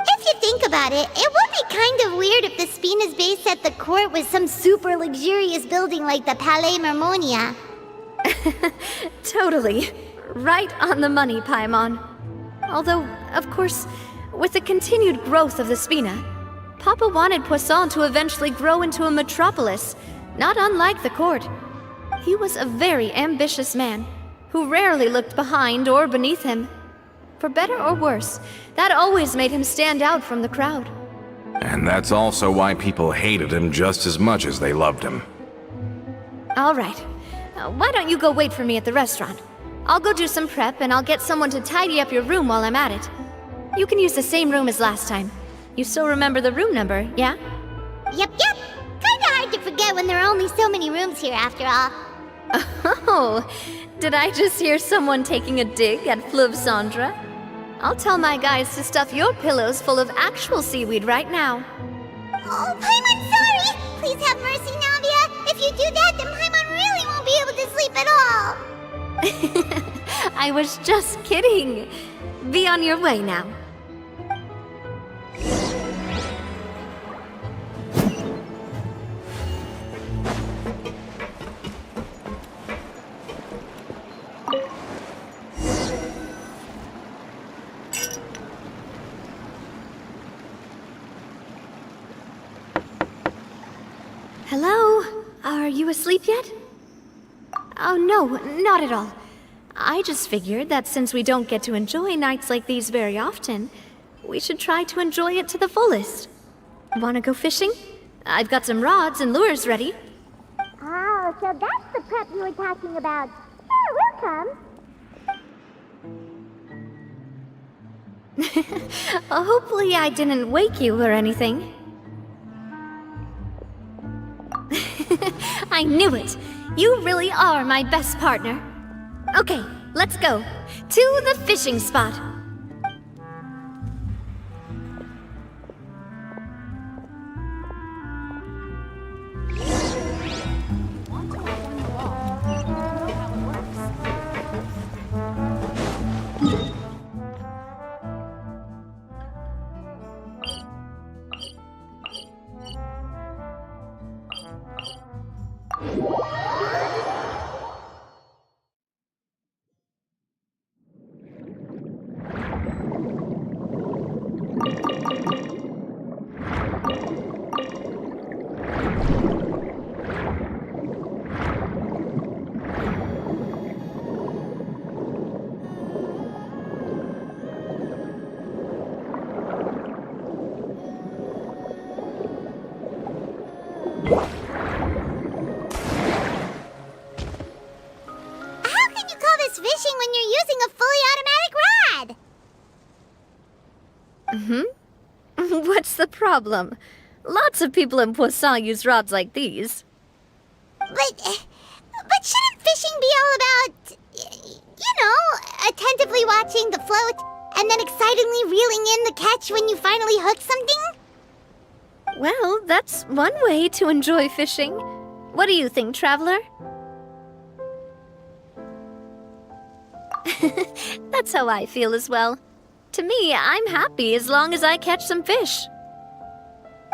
If you think about it, it would be kind of weird if the Spina's base at the court was some super luxurious building like the Palais Mermonia. Totally. Right on the money, Paimon. Although, of course, with the continued growth of the Spina, Papa wanted Poisson to eventually grow into a metropolis, not unlike the court. He was a very ambitious man, who rarely looked behind or beneath him. For better or worse, that always made him stand out from the crowd. And that's also why people hated him just as much as they loved him. All right. Why don't you go wait for me at the restaurant? I'll go do some prep and I'll get someone to tidy up your room while I'm at it. You can use the same room as last time. You still remember the room number, yeah? Yep. Kinda hard to forget when there are only so many rooms here after all. Oh, did I just hear someone taking a dig at Fleuve Cendre? I'll tell my guys to stuff your pillows full of actual seaweed right now. Oh, Paimon, sorry! Please have mercy, Navia. If you do that, then Paimon really won't be able to sleep at all. I was just kidding. Be on your way now. Hello? Are you asleep yet? Oh, no, not at all. I just figured that since we don't get to enjoy nights like these very often, we should try to enjoy it to the fullest. Wanna go fishing? I've got some rods and lures ready. Oh, so that's the prep you were talking about. Sure, we'll come. Hopefully I didn't wake you or anything. I knew it! You really are my best partner. Okay, let's go. To the fishing spot. How can you call this fishing when you're using a fully automatic rod? What's the problem? Lots of people in Poisson use rods like these. But shouldn't fishing be all about, attentively watching the float and then excitedly reeling in the catch when you finally hook something? Well, that's one way to enjoy fishing. What do you think, traveler? That's how I feel as well. To me, I'm happy as long as I catch some fish.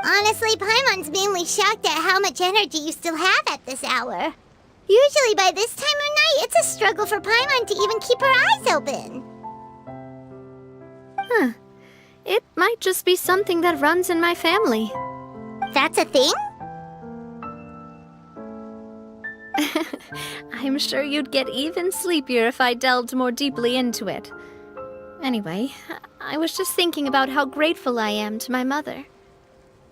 Honestly, Paimon's mainly shocked at how much energy you still have at this hour. Usually by this time of night, it's a struggle for Paimon to even keep her eyes open. Huh. It might just be something that runs in my family. That's a thing? I'm sure you'd get even sleepier if I delved more deeply into it. Anyway, I was just thinking about how grateful I am to my mother,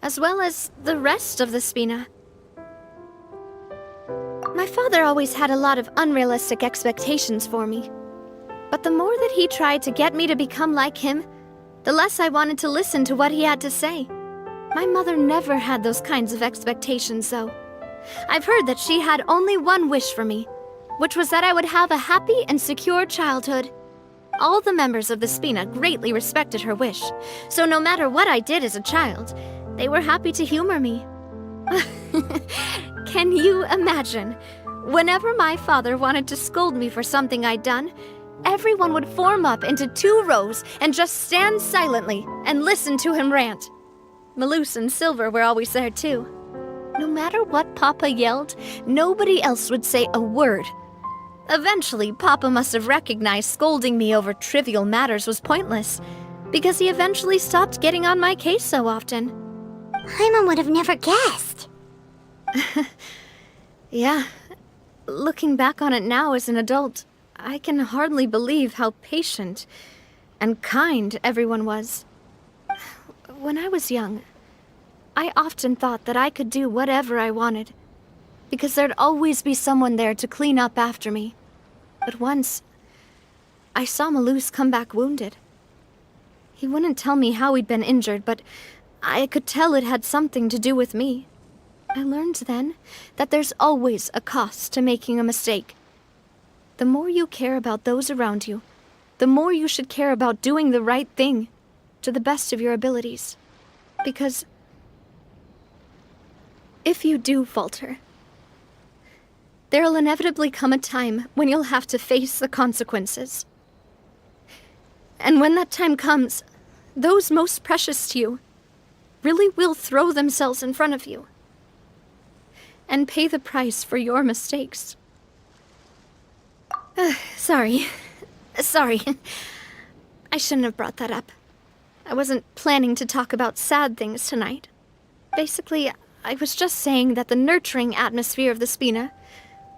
as well as the rest of the Spina. My father always had a lot of unrealistic expectations for me. But the more that he tried to get me to become like him, the less I wanted to listen to what he had to say. My mother never had those kinds of expectations, though. I've heard that she had only one wish for me, which was that I would have a happy and secure childhood. All the members of the Spina greatly respected her wish, so no matter what I did as a child, they were happy to humor me. Can you imagine? Whenever my father wanted to scold me for something I'd done, everyone would form up into 2 rows and just stand silently and listen to him rant. Malouse and Silver were always there too. No matter what Papa yelled, nobody else would say a word. Eventually, Papa must have recognized scolding me over trivial matters was pointless, because he eventually stopped getting on my case so often. Paimon would have never guessed. Yeah. Looking back on it now as an adult, I can hardly believe how patient and kind everyone was. When I was young, I often thought that I could do whatever I wanted, because there'd always be someone there to clean up after me. But once, I saw Malouse come back wounded. He wouldn't tell me how he'd been injured, but I could tell it had something to do with me. I learned then that there's always a cost to making a mistake. The more you care about those around you, the more you should care about doing the right thing, to the best of your abilities. Because if you do falter, There'll inevitably come a time when you'll have to face the consequences. And when that time comes, those most precious to you really will throw themselves in front of you and pay the price for your mistakes. Sorry. I shouldn't have brought that up. I wasn't planning to talk about sad things tonight. Basically, I was just saying that the nurturing atmosphere of the Spina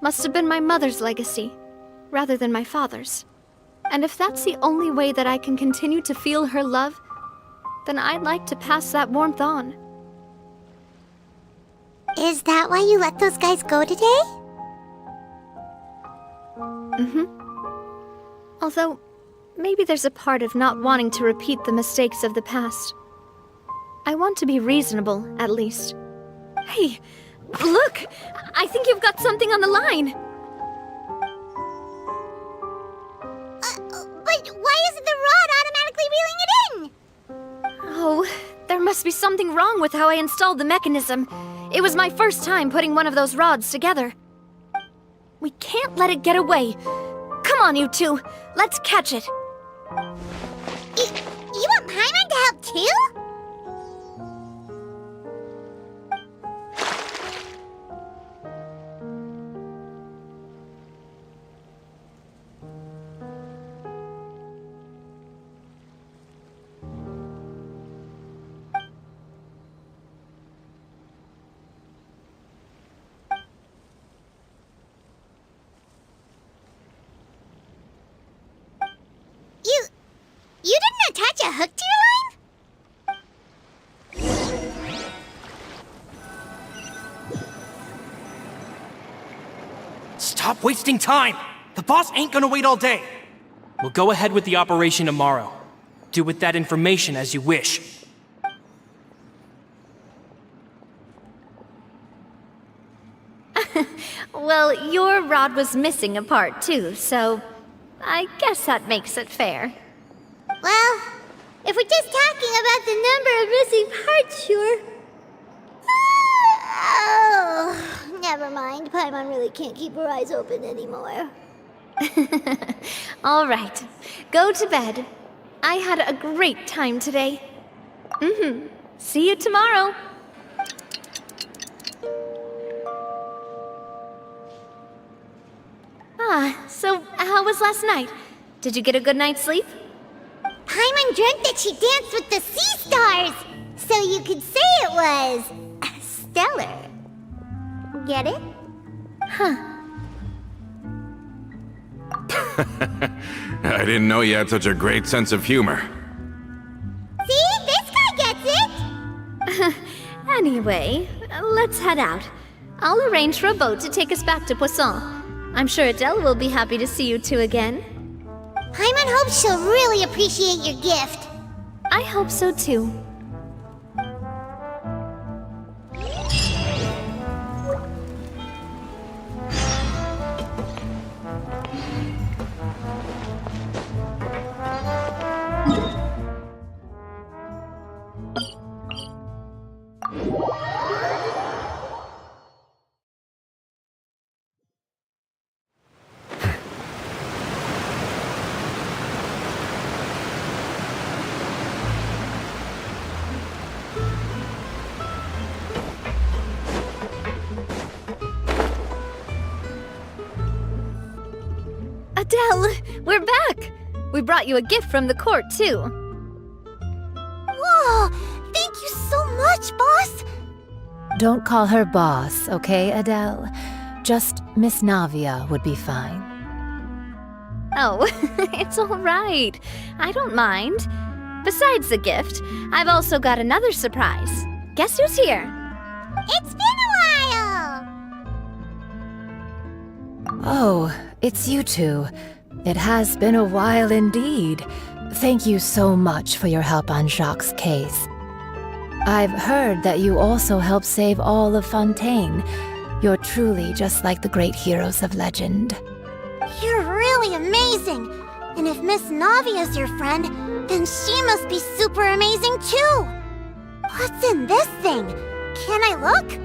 must have been my mother's legacy, rather than my father's. And if that's the only way that I can continue to feel her love, then I'd like to pass that warmth on. Is that why you let those guys go today? Although, maybe there's a part of not wanting to repeat the mistakes of the past. I want to be reasonable, at least. Hey, look! I think you've got something on the line! But why isn't the rod automatically reeling it in? Oh, there must be something wrong with how I installed the mechanism. It was my first time putting one of those rods together. We can't let it get away. Come on, you two. Let's catch it. You want Paimon to help too? You didn't attach a hook to your line? Stop wasting time! The boss ain't gonna wait all day! We'll go ahead with the operation tomorrow. Do with that information as you wish. Well, your rod was missing a part too, so I guess that makes it fair. Well, if we're just talking about the number of missing parts, sure. Oh, never mind. Paimon really can't keep her eyes open anymore. All right, go to bed. I had a great time today. See you tomorrow. So how was last night? Did you get a good night's sleep? Paimon dreamt that she danced with the sea stars, so you could say it was stellar. Get it? I didn't know you had such a great sense of humor. See? This guy gets it! Anyway, let's head out. I'll arrange for a boat to take us back to Poisson. I'm sure Adele will be happy to see you two again. Paimon hopes she'll really appreciate your gift. I hope so too. Adele, we're back! We brought you a gift from the court, too. Whoa! Thank you so much, boss! Don't call her boss, okay, Adele? Just Miss Navia would be fine. Oh, it's all right. I don't mind. Besides the gift, I've also got another surprise. Guess who's here? It's been a while! Oh, it's you two. It has been a while indeed. Thank you so much for your help on Jacques' case. I've heard that you also helped save all of Fontaine. You're truly just like the great heroes of legend. You're really amazing! And if Miss Navia's your friend, then she must be super amazing too! What's in this thing? Can I look?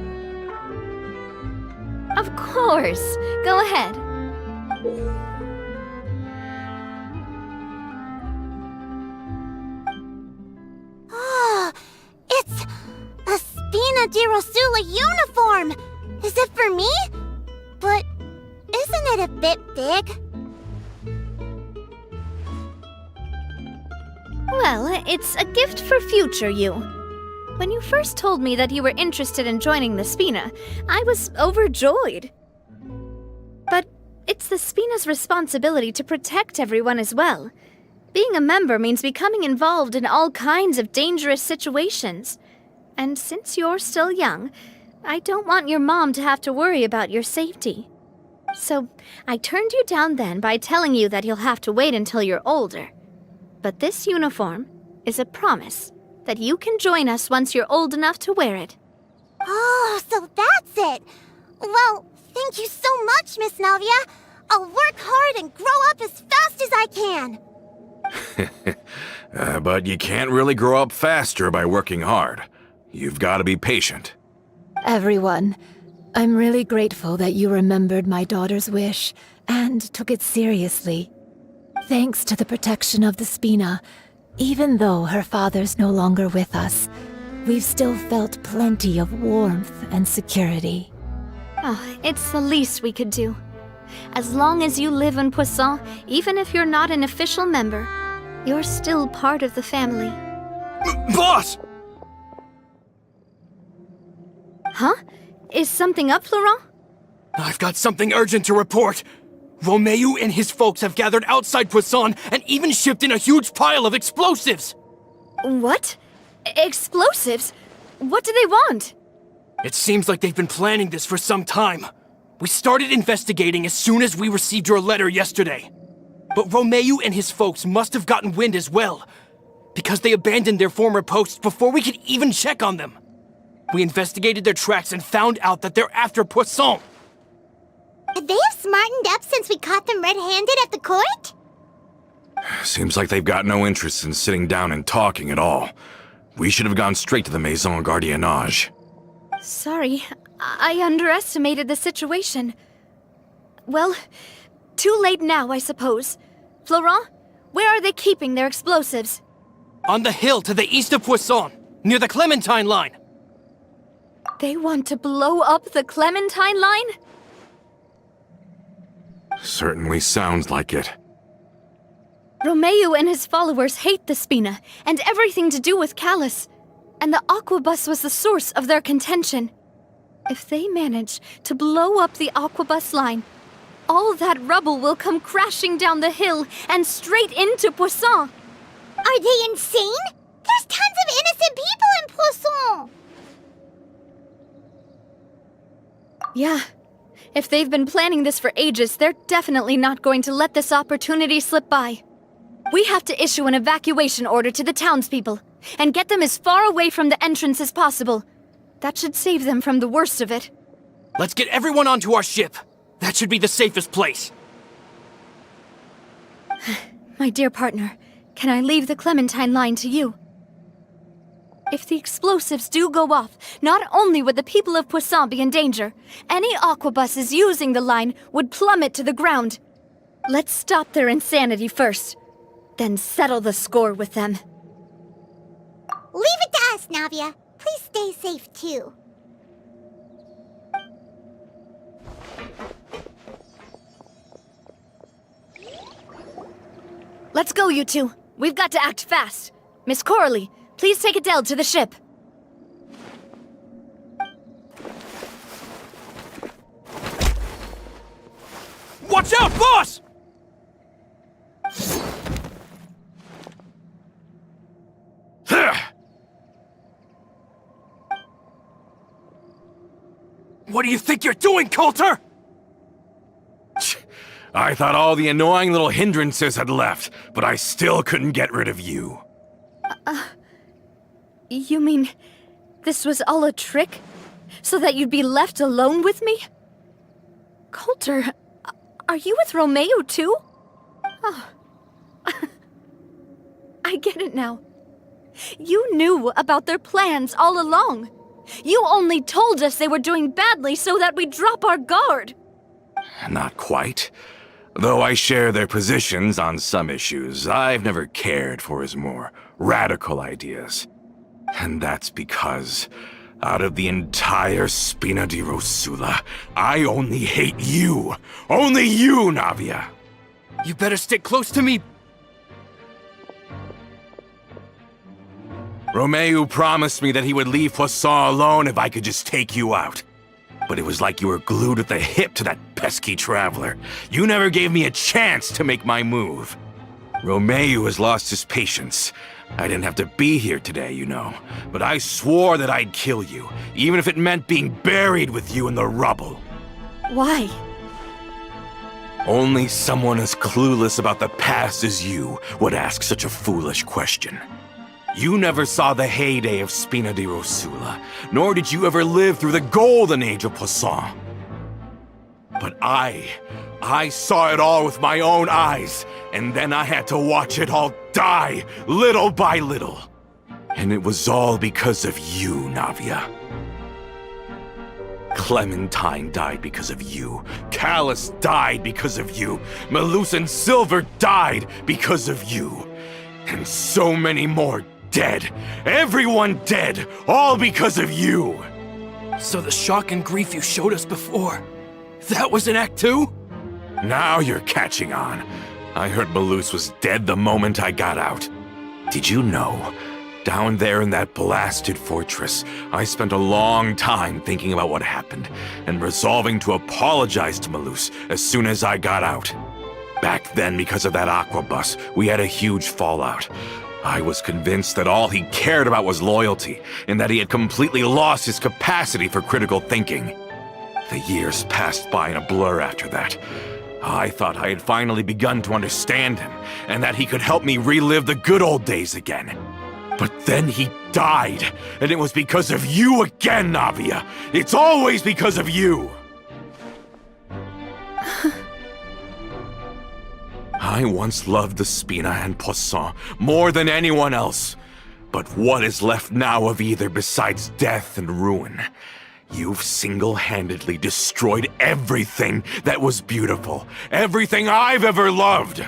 Of course. Go ahead. Oh, it's a Spina di Rosula uniform! Is it for me? But isn't it a bit big? Well, it's a gift for future you. When you first told me that you were interested in joining the Spina, I was overjoyed. But it's the Spina's responsibility to protect everyone as well. Being a member means becoming involved in all kinds of dangerous situations. And since you're still young, I don't want your mom to have to worry about your safety. So I turned you down then by telling you that you'll have to wait until you're older. But this uniform is a promise that you can join us once you're old enough to wear it. Oh, so that's it! Well, thank you so much, Miss Navia. I'll work hard and grow up as fast as I can. But you can't really grow up faster by working hard. You've got to be patient. Everyone, I'm really grateful that you remembered my daughter's wish and took it seriously. Thanks to the protection of the Spina, even though her father's no longer with us, we've still felt plenty of warmth and security. Oh, it's the least we could do. As long as you live in Poisson, even if you're not an official member, you're still part of the family. Boss! Huh? Is something up, Florent? I've got something urgent to report. Romeu and his folks have gathered outside Poisson and even shipped in a huge pile of explosives! What? Explosives? What do they want? It seems like they've been planning this for some time. We started investigating as soon as we received your letter yesterday. But Romeu and his folks must have gotten wind as well, because they abandoned their former posts before we could even check on them. We investigated their tracks and found out that they're after Poisson. They have smartened up since we caught them red-handed at the court? Seems like they've got no interest in sitting down and talking at all. We should have gone straight to the Maison Gardiennage. Sorry, I underestimated the situation. Well, too late now, I suppose. Florent, where are they keeping their explosives? On the hill to the east of Poisson, near the Clementine line. They want to blow up the Clementine line? Certainly sounds like it. Romeu and his followers hate the Spina and everything to do with Callus, and the Aquabus was the source of their contention. If they manage to blow up the Aquabus line, all that rubble will come crashing down the hill and straight into Poisson. Are they insane? There's tons of innocent people in Poisson! Yeah. If they've been planning this for ages, they're definitely not going to let this opportunity slip by. We have to issue an evacuation order to the townspeople, and get them as far away from the entrance as possible. That should save them from the worst of it. Let's get everyone onto our ship. That should be the safest place. My dear partner, can I leave the Clementine line to you? If the explosives do go off, not only would the people of Poisson be in danger, any aquabuses using the line would plummet to the ground. Let's stop their insanity first, then settle the score with them. Leave it to us, Navia. Please stay safe, too. Let's go, you two. We've got to act fast. Miss Coralie, please take Adele to the ship. Watch out, boss! What do you think you're doing, Coulter? I thought all the annoying little hindrances had left, but I still couldn't get rid of you. You mean this was all a trick? So that you'd be left alone with me? Coulter, are you with Romeu too? Oh. I get it now. You knew about their plans all along. You only told us they were doing badly so that we'd drop our guard. Not quite. Though I share their positions on some issues, I've never cared for his more radical ideas. And that's because, out of the entire Spina di Rosula, I only hate you. Only you, Navia. You better stick close to me. Romeu promised me that he would leave Poisson alone if I could just take you out. But it was like you were glued at the hip to that pesky traveler. You never gave me a chance to make my move. Romeu has lost his patience. I didn't have to be here today, you know. But I swore that I'd kill you, even if it meant being buried with you in the rubble. Why? Only someone as clueless about the past as you would ask such a foolish question. You never saw the heyday of Spina di Rosula, nor did you ever live through the golden age of Poisson. But I saw it all with my own eyes, and then I had to watch it all die, little by little. And it was all because of you, Navia. Clementine died because of you. Callus died because of you. Malus and Silver died because of you. And so many more dead. Everyone dead, all because of you. So the shock and grief you showed us before, that was in Act 2? Now you're catching on. I heard Malus was dead the moment I got out. Did you know? Down there in that blasted fortress, I spent a long time thinking about what happened, and resolving to apologize to Malus as soon as I got out. Back then, because of that aqua bus, we had a huge fallout. I was convinced that all he cared about was loyalty, and that he had completely lost his capacity for critical thinking. The years passed by in a blur after that. I thought I had finally begun to understand him, and that he could help me relive the good old days again. But then he died, and it was because of you again, Navia! It's always because of you! I once loved the Spina and Poisson more than anyone else. But what is left now of either besides death and ruin? You've single-handedly destroyed everything that was beautiful. Everything I've ever loved!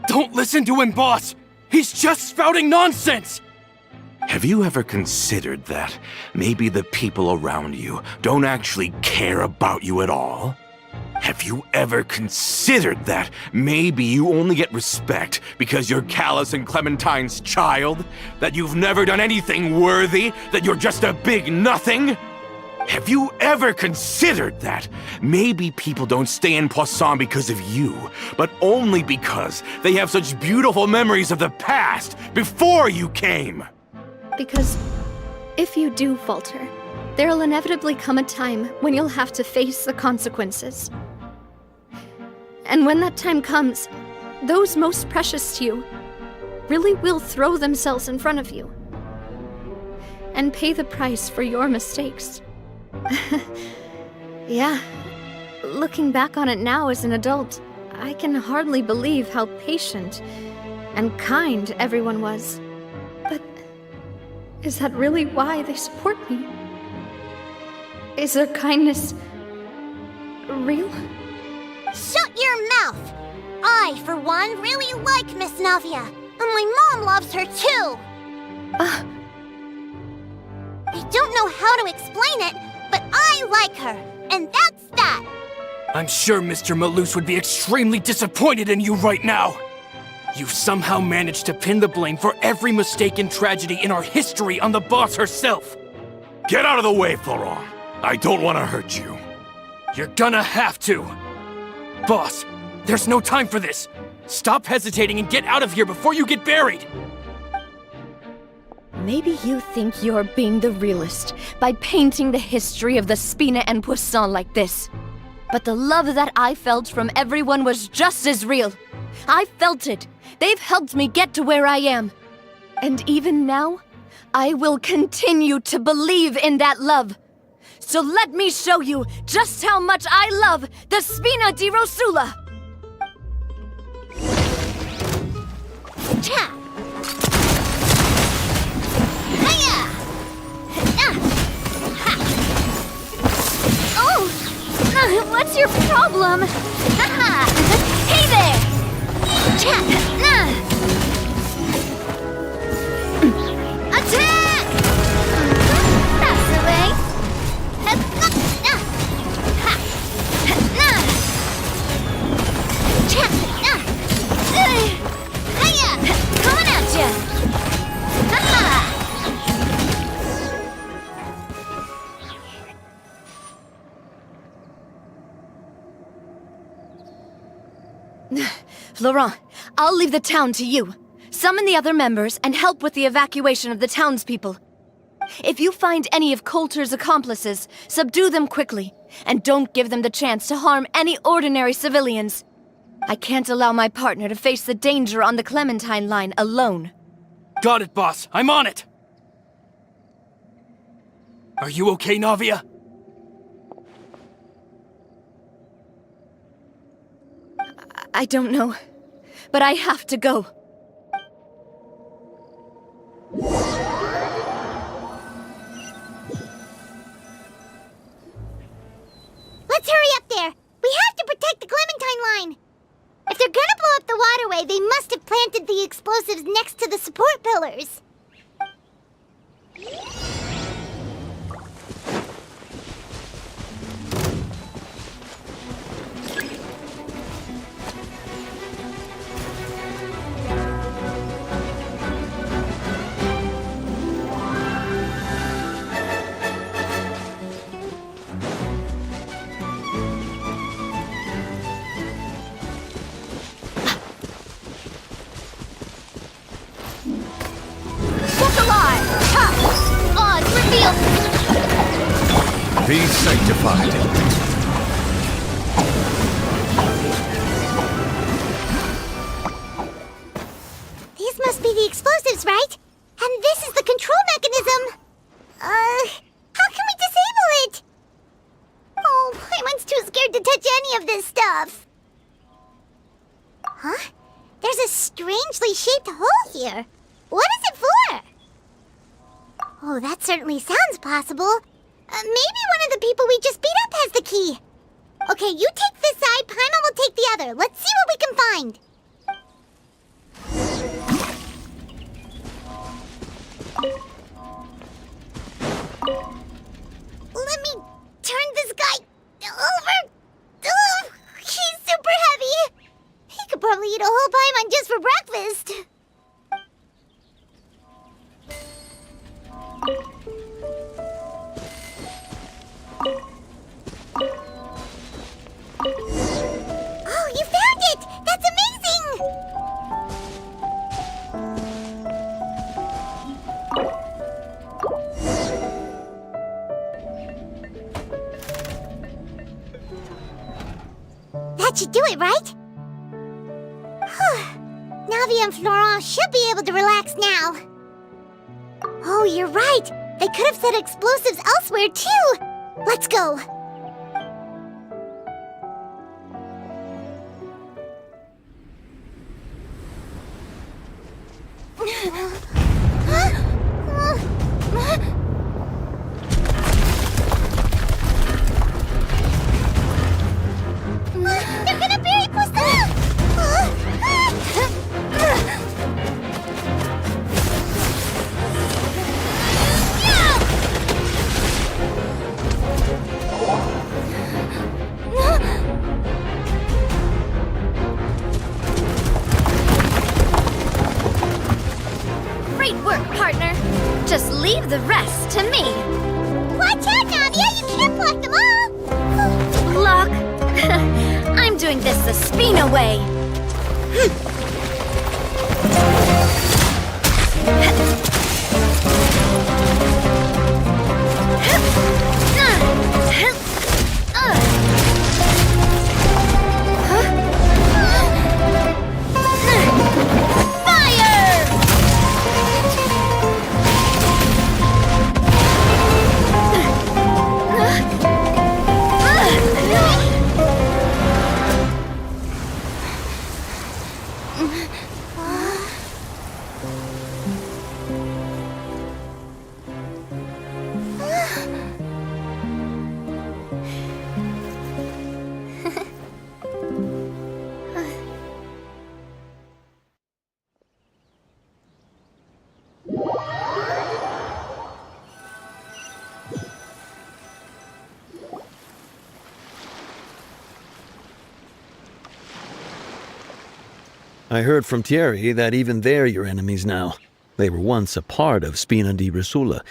Don't listen to him, boss! He's just spouting nonsense! Have you ever considered that maybe the people around you don't actually care about you at all? Have you ever considered that maybe you only get respect because you're Callus and Clementine's child? That you've never done anything worthy? That you're just a big nothing? Have you ever considered that maybe people don't stay in Poisson because of you, but only because they have such beautiful memories of the past before you came? Because if you do falter, there'll inevitably come a time when you'll have to face the consequences. And when that time comes, those most precious to you really will throw themselves in front of you and pay the price for your mistakes. Yeah, looking back on it now as an adult, I can hardly believe how patient and kind everyone was. But is that really why they support me? Is their kindness real? Shut your mouth! I, for one, really like Miss Navia. And my mom loves her too! I don't know how to explain it, but I like her. And that's that! I'm sure Mr. Malus would be extremely disappointed in you right now. You've somehow managed to pin the blame for every mistake and tragedy in our history on the boss herself. Get out of the way, Florent. I don't want to hurt you. You're gonna have to. Boss, there's no time for this. Stop hesitating and get out of here before you get buried. Maybe you think you're being the realist by painting the history of the Spina and Poisson like this. But the love that I felt from everyone was just as real. I felt it. They've helped me get to where I am. And even now, I will continue to believe in that love. So let me show you just how much I love the Spina di Rosula! Cha! Hiya! Ah! Ha! Oh! What's your your problem? Haha! Hey there! Attack! That's the way. Coming at ya! Florent, I'll leave the town to you. Summon the other members and help with the evacuation of the townspeople. If you find any of Coulter's accomplices, subdue them quickly, and don't give them the chance to harm any ordinary civilians. I can't allow my partner to face the danger on the Clementine line alone. Got it, boss. I'm on it. Are you okay, Navia? I don't know, but I have to go. Let's hurry up there! We have to protect the Clementine line! If they're gonna blow up the waterway, they must have planted the explosives next to the support pillars. Be sanctified. These must be the explosives, right? And this is the control mechanism. How can we disable it? Oh, Paimon's too scared to touch any of this stuff. Huh? There's a strangely shaped hole here. What is it for? Oh, that certainly sounds possible. Maybe one of the people we just beat up has the key. Okay, you take this side, Paimon will take the other. Let's see what we can find. Let me turn this guy over. Ugh, he's super heavy. He could probably eat a whole Paimon just for breakfast. Oh, you found it! That's amazing! That should do it, right? Navia and Florent should be able to relax now. Oh, you're right! They could have set explosives elsewhere, too! Let's go! They're gonna bury Poisson! Great work, partner. Just leave the rest to me. Watch out, Navia! You can't block them all! Block? I'm doing this the Spina way. I heard from Thierry that even they're your enemies now. They were once a part of Spina di Rosula.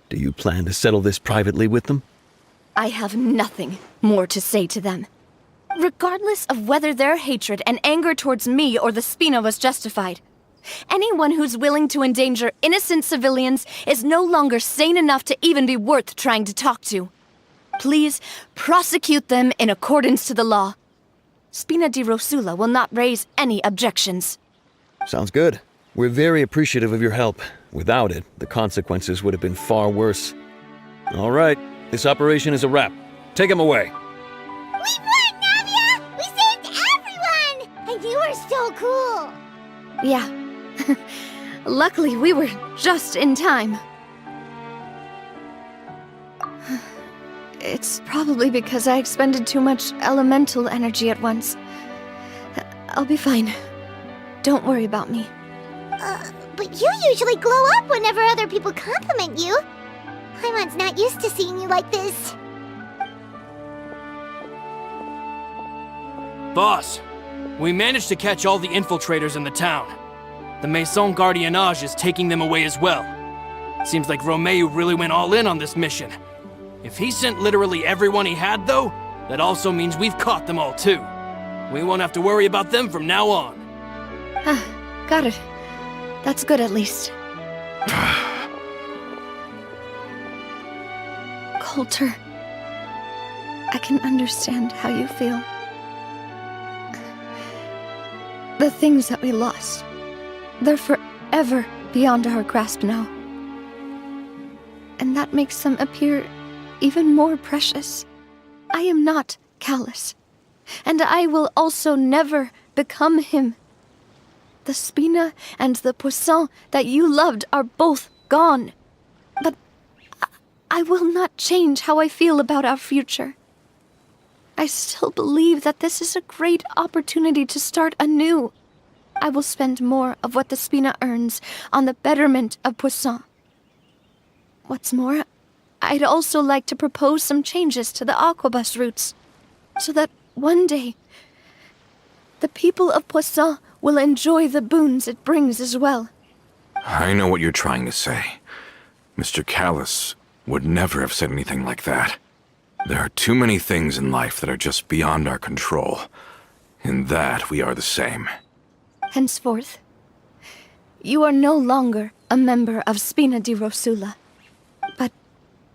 Do you plan to settle this privately with them? I have nothing more to say to them. Regardless of whether their hatred and anger towards me or the Spina was justified, anyone who's willing to endanger innocent civilians is no longer sane enough to even be worth trying to talk to. Please prosecute them in accordance to the law. Spina di Rosula will not raise any objections. Sounds good. We're very appreciative of your help. Without it, the consequences would have been far worse. All right, this operation is a wrap. Take him away. We won, Navia! We saved everyone! And you were so cool! Yeah. Luckily, we were just in time. It's probably because I expended too much elemental energy at once. I'll be fine. Don't worry about me. But you usually glow up whenever other people compliment you. Paimon's not used to seeing you like this. Boss, we managed to catch all the infiltrators in the town. The Maison Gardiennage is taking them away as well. Seems like Romeo really went all in on this mission. If he sent literally everyone he had, though, that also means we've caught them all too. We won't have to worry about them from now on. Got it. That's good at least. Coulter, I can understand how you feel. The things that we lost, they're forever beyond our grasp now. And that makes them appear even more precious. I am not callous, and I will also never become him. The Spina and the Poisson that you loved are both gone. But I will not change how I feel about our future. I still believe that this is a great opportunity to start anew. I will spend more of what the Spina earns on the betterment of Poisson. What's more, I'd also like to propose some changes to the Aquabus routes, so that one day, the people of Poisson will enjoy the boons it brings as well. I know what you're trying to say. Mr. Callis would never have said anything like that. There are too many things in life that are just beyond our control. In that, we are the same. Henceforth, you are no longer a member of Spina di Rosula. But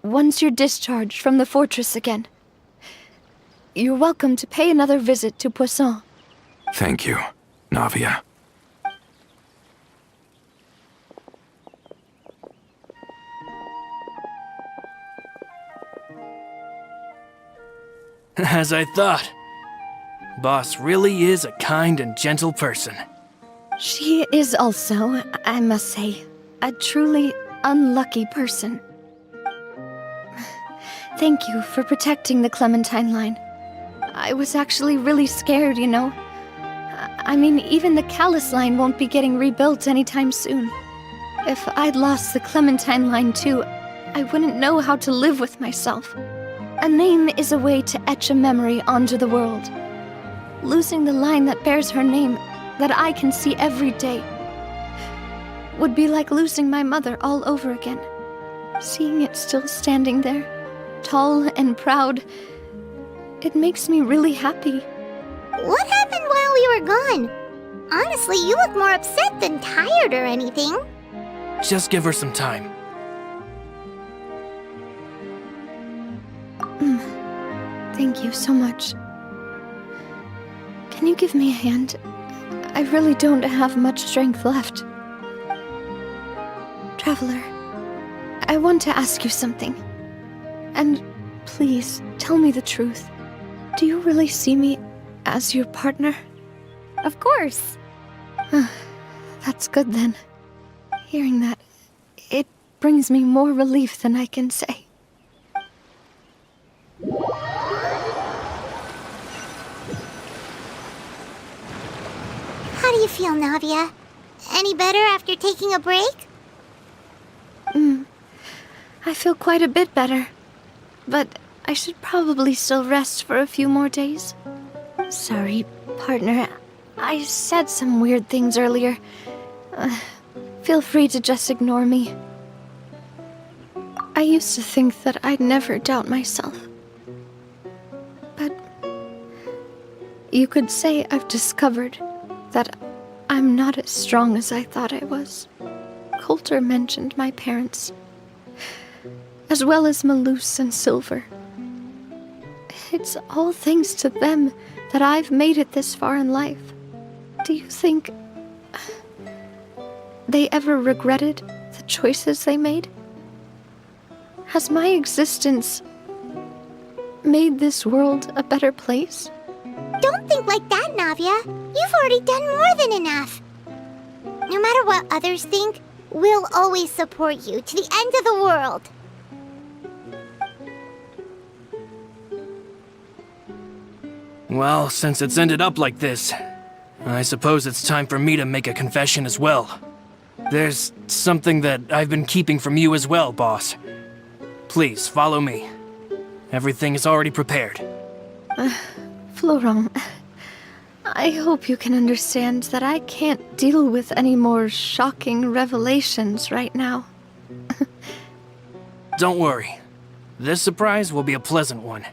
once you're discharged from the fortress again, you're welcome to pay another visit to Poisson. Thank you, Navia. As I thought. Boss really is a kind and gentle person. She is also, I must say, a truly unlucky person. Thank you for protecting the Clementine line. I was actually really scared, you know. I mean, even the Callus line won't be getting rebuilt anytime soon. If I'd lost the Clementine line too, I wouldn't know how to live with myself. A name is a way to etch a memory onto the world. Losing the line that bears her name, that I can see every day, would be like losing my mother all over again. Seeing it still standing there, tall and proud, it makes me really happy. What happened while we were gone? Honestly, you look more upset than tired or anything. Just give her some time. Thank you so much. Can you give me a hand? I really don't have much strength left. Traveler, I want to ask you something. And please, tell me the truth. Do you really see me as your partner? Of course. That's good then. Hearing that, it brings me more relief than I can say. How do you feel, Navia? Any better after taking a break? I feel quite a bit better. But I should probably still rest for a few more days. Sorry, partner. I said some weird things earlier. Feel free to just ignore me. I used to think that I'd never doubt myself. But you could say I've discovered that I'm not as strong as I thought I was. Coulter mentioned my parents, as well as Malus and Silver. It's all thanks to them that I've made it this far in life. Do you think they ever regretted the choices they made? Has my existence made this world a better place? Don't think like that, Navia. You've already done more than enough. No matter what others think, we'll always support you to the end of the world. Well, since it's ended up like this, I suppose it's time for me to make a confession as well. There's something that I've been keeping from you as well, boss. Please, follow me. Everything is already prepared. Florent, I hope you can understand that I can't deal with any more shocking revelations right now. Don't worry. This surprise will be a pleasant one.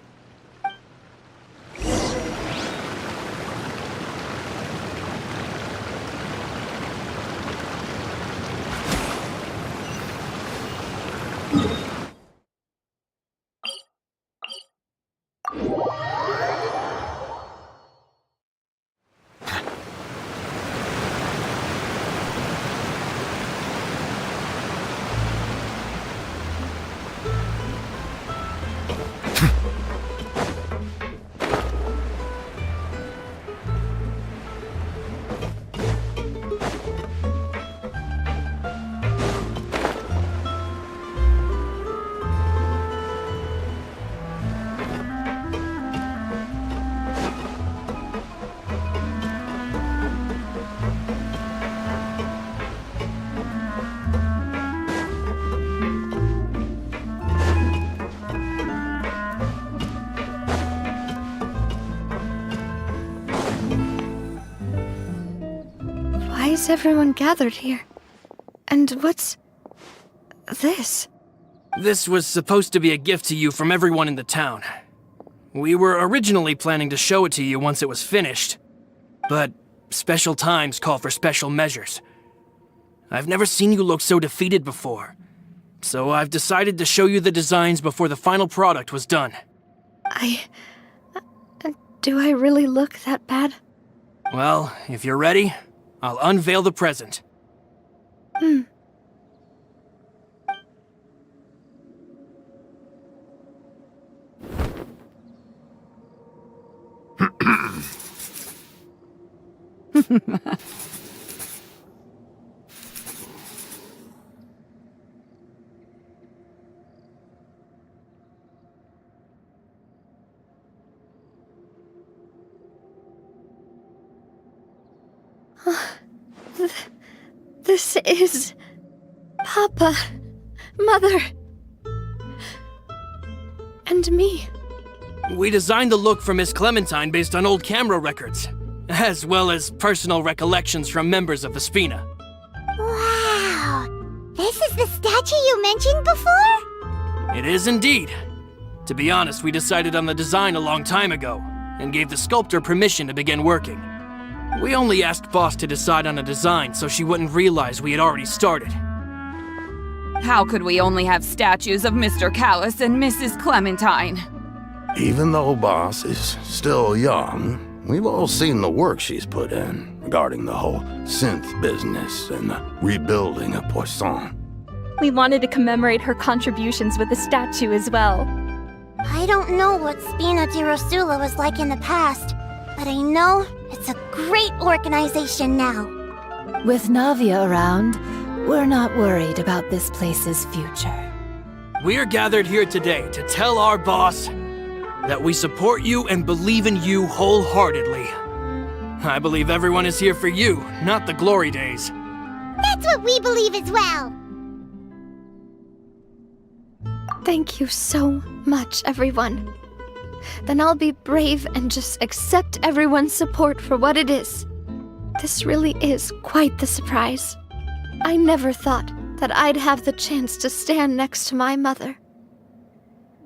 Why is everyone gathered here? And what's this? This was supposed to be a gift to you from everyone in the town. We were originally planning to show it to you once it was finished, but special times call for special measures. I've never seen you look so defeated before, so I've decided to show you the designs before the final product was done. Do I really look that bad? Well, if you're ready, I'll unveil the present. This is... Papa, Mother, and me. We designed the look for Miss Clementine based on old camera records, as well as personal recollections from members of the Spina. Wow! This is the statue you mentioned before? It is indeed. To be honest, we decided on the design a long time ago, and gave the sculptor permission to begin working. We only asked Boss to decide on a design so she wouldn't realize we had already started. How could we only have statues of Mr. Callis and Mrs. Clementine? Even though Boss is still young, we've all seen the work she's put in regarding the whole synth business and the rebuilding of Poisson. We wanted to commemorate her contributions with a statue as well. I don't know what Spina di Rosula was like in the past, but I know it's a great organization now. With Navia around, we're not worried about this place's future. We're gathered here today to tell our boss that we support you and believe in you wholeheartedly. I believe everyone is here for you, not the glory days. That's what we believe as well. Thank you so much, everyone. Then I'll be brave and just accept everyone's support for what it is. This really is quite the surprise. I never thought that I'd have the chance to stand next to my mother.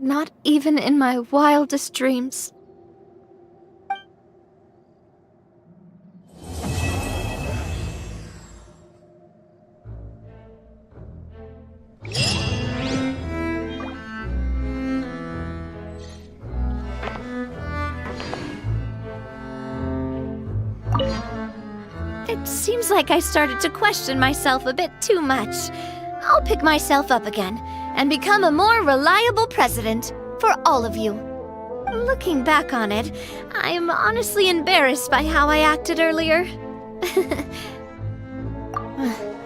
Not even in my wildest dreams. It seems like I started to question myself a bit too much. I'll pick myself up again and become a more reliable president for all of you. Looking back on it, I'm honestly embarrassed by how I acted earlier.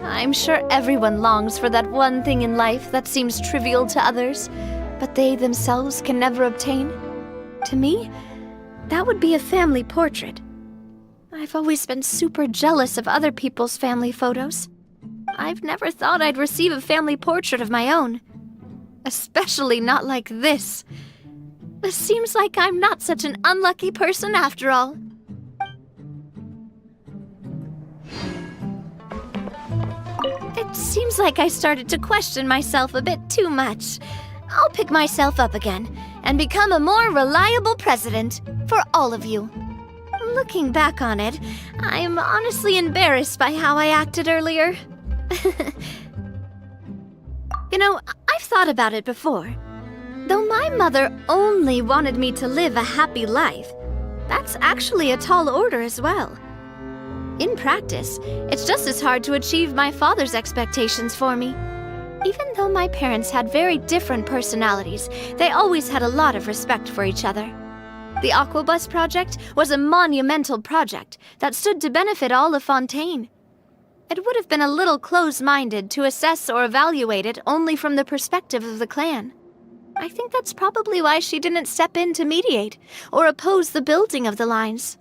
I'm sure everyone longs for that one thing in life that seems trivial to others, but they themselves can never obtain. To me, that would be a family portrait. I've always been super jealous of other people's family photos. I've never thought I'd receive a family portrait of my own. Especially not like this. It seems like I'm not such an unlucky person after all. It seems like I started to question myself a bit too much. I'll pick myself up again and become a more reliable president for all of you. Looking back on it, I'm honestly embarrassed by how I acted earlier. You know, I've thought about it before. Though my mother only wanted me to live a happy life, that's actually a tall order as well. In practice, it's just as hard to achieve my father's expectations for me. Even though my parents had very different personalities, they always had a lot of respect for each other. The Aquabus project was a monumental project that stood to benefit all of Fontaine. It would have been a little close-minded to assess or evaluate it only from the perspective of the clan. I think that's probably why she didn't step in to mediate or oppose the building of the lines.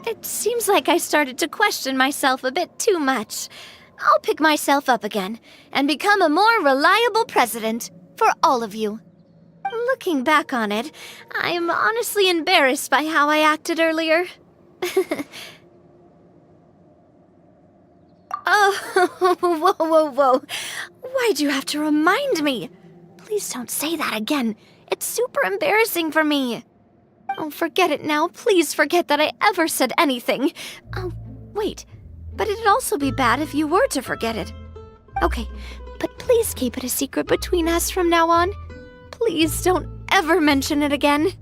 It seems like I started to question myself a bit too much. I'll pick myself up again and become a more reliable president for all of you. Looking back on it, I'm honestly embarrassed by how I acted earlier. Oh, whoa. Why'd you have to remind me? Please don't say that again. It's super embarrassing for me. Oh, forget it now. Please forget that I ever said anything. Oh, wait. But it'd also be bad if you were to forget it. Okay, but please keep it a secret between us from now on. Please don't ever mention it again.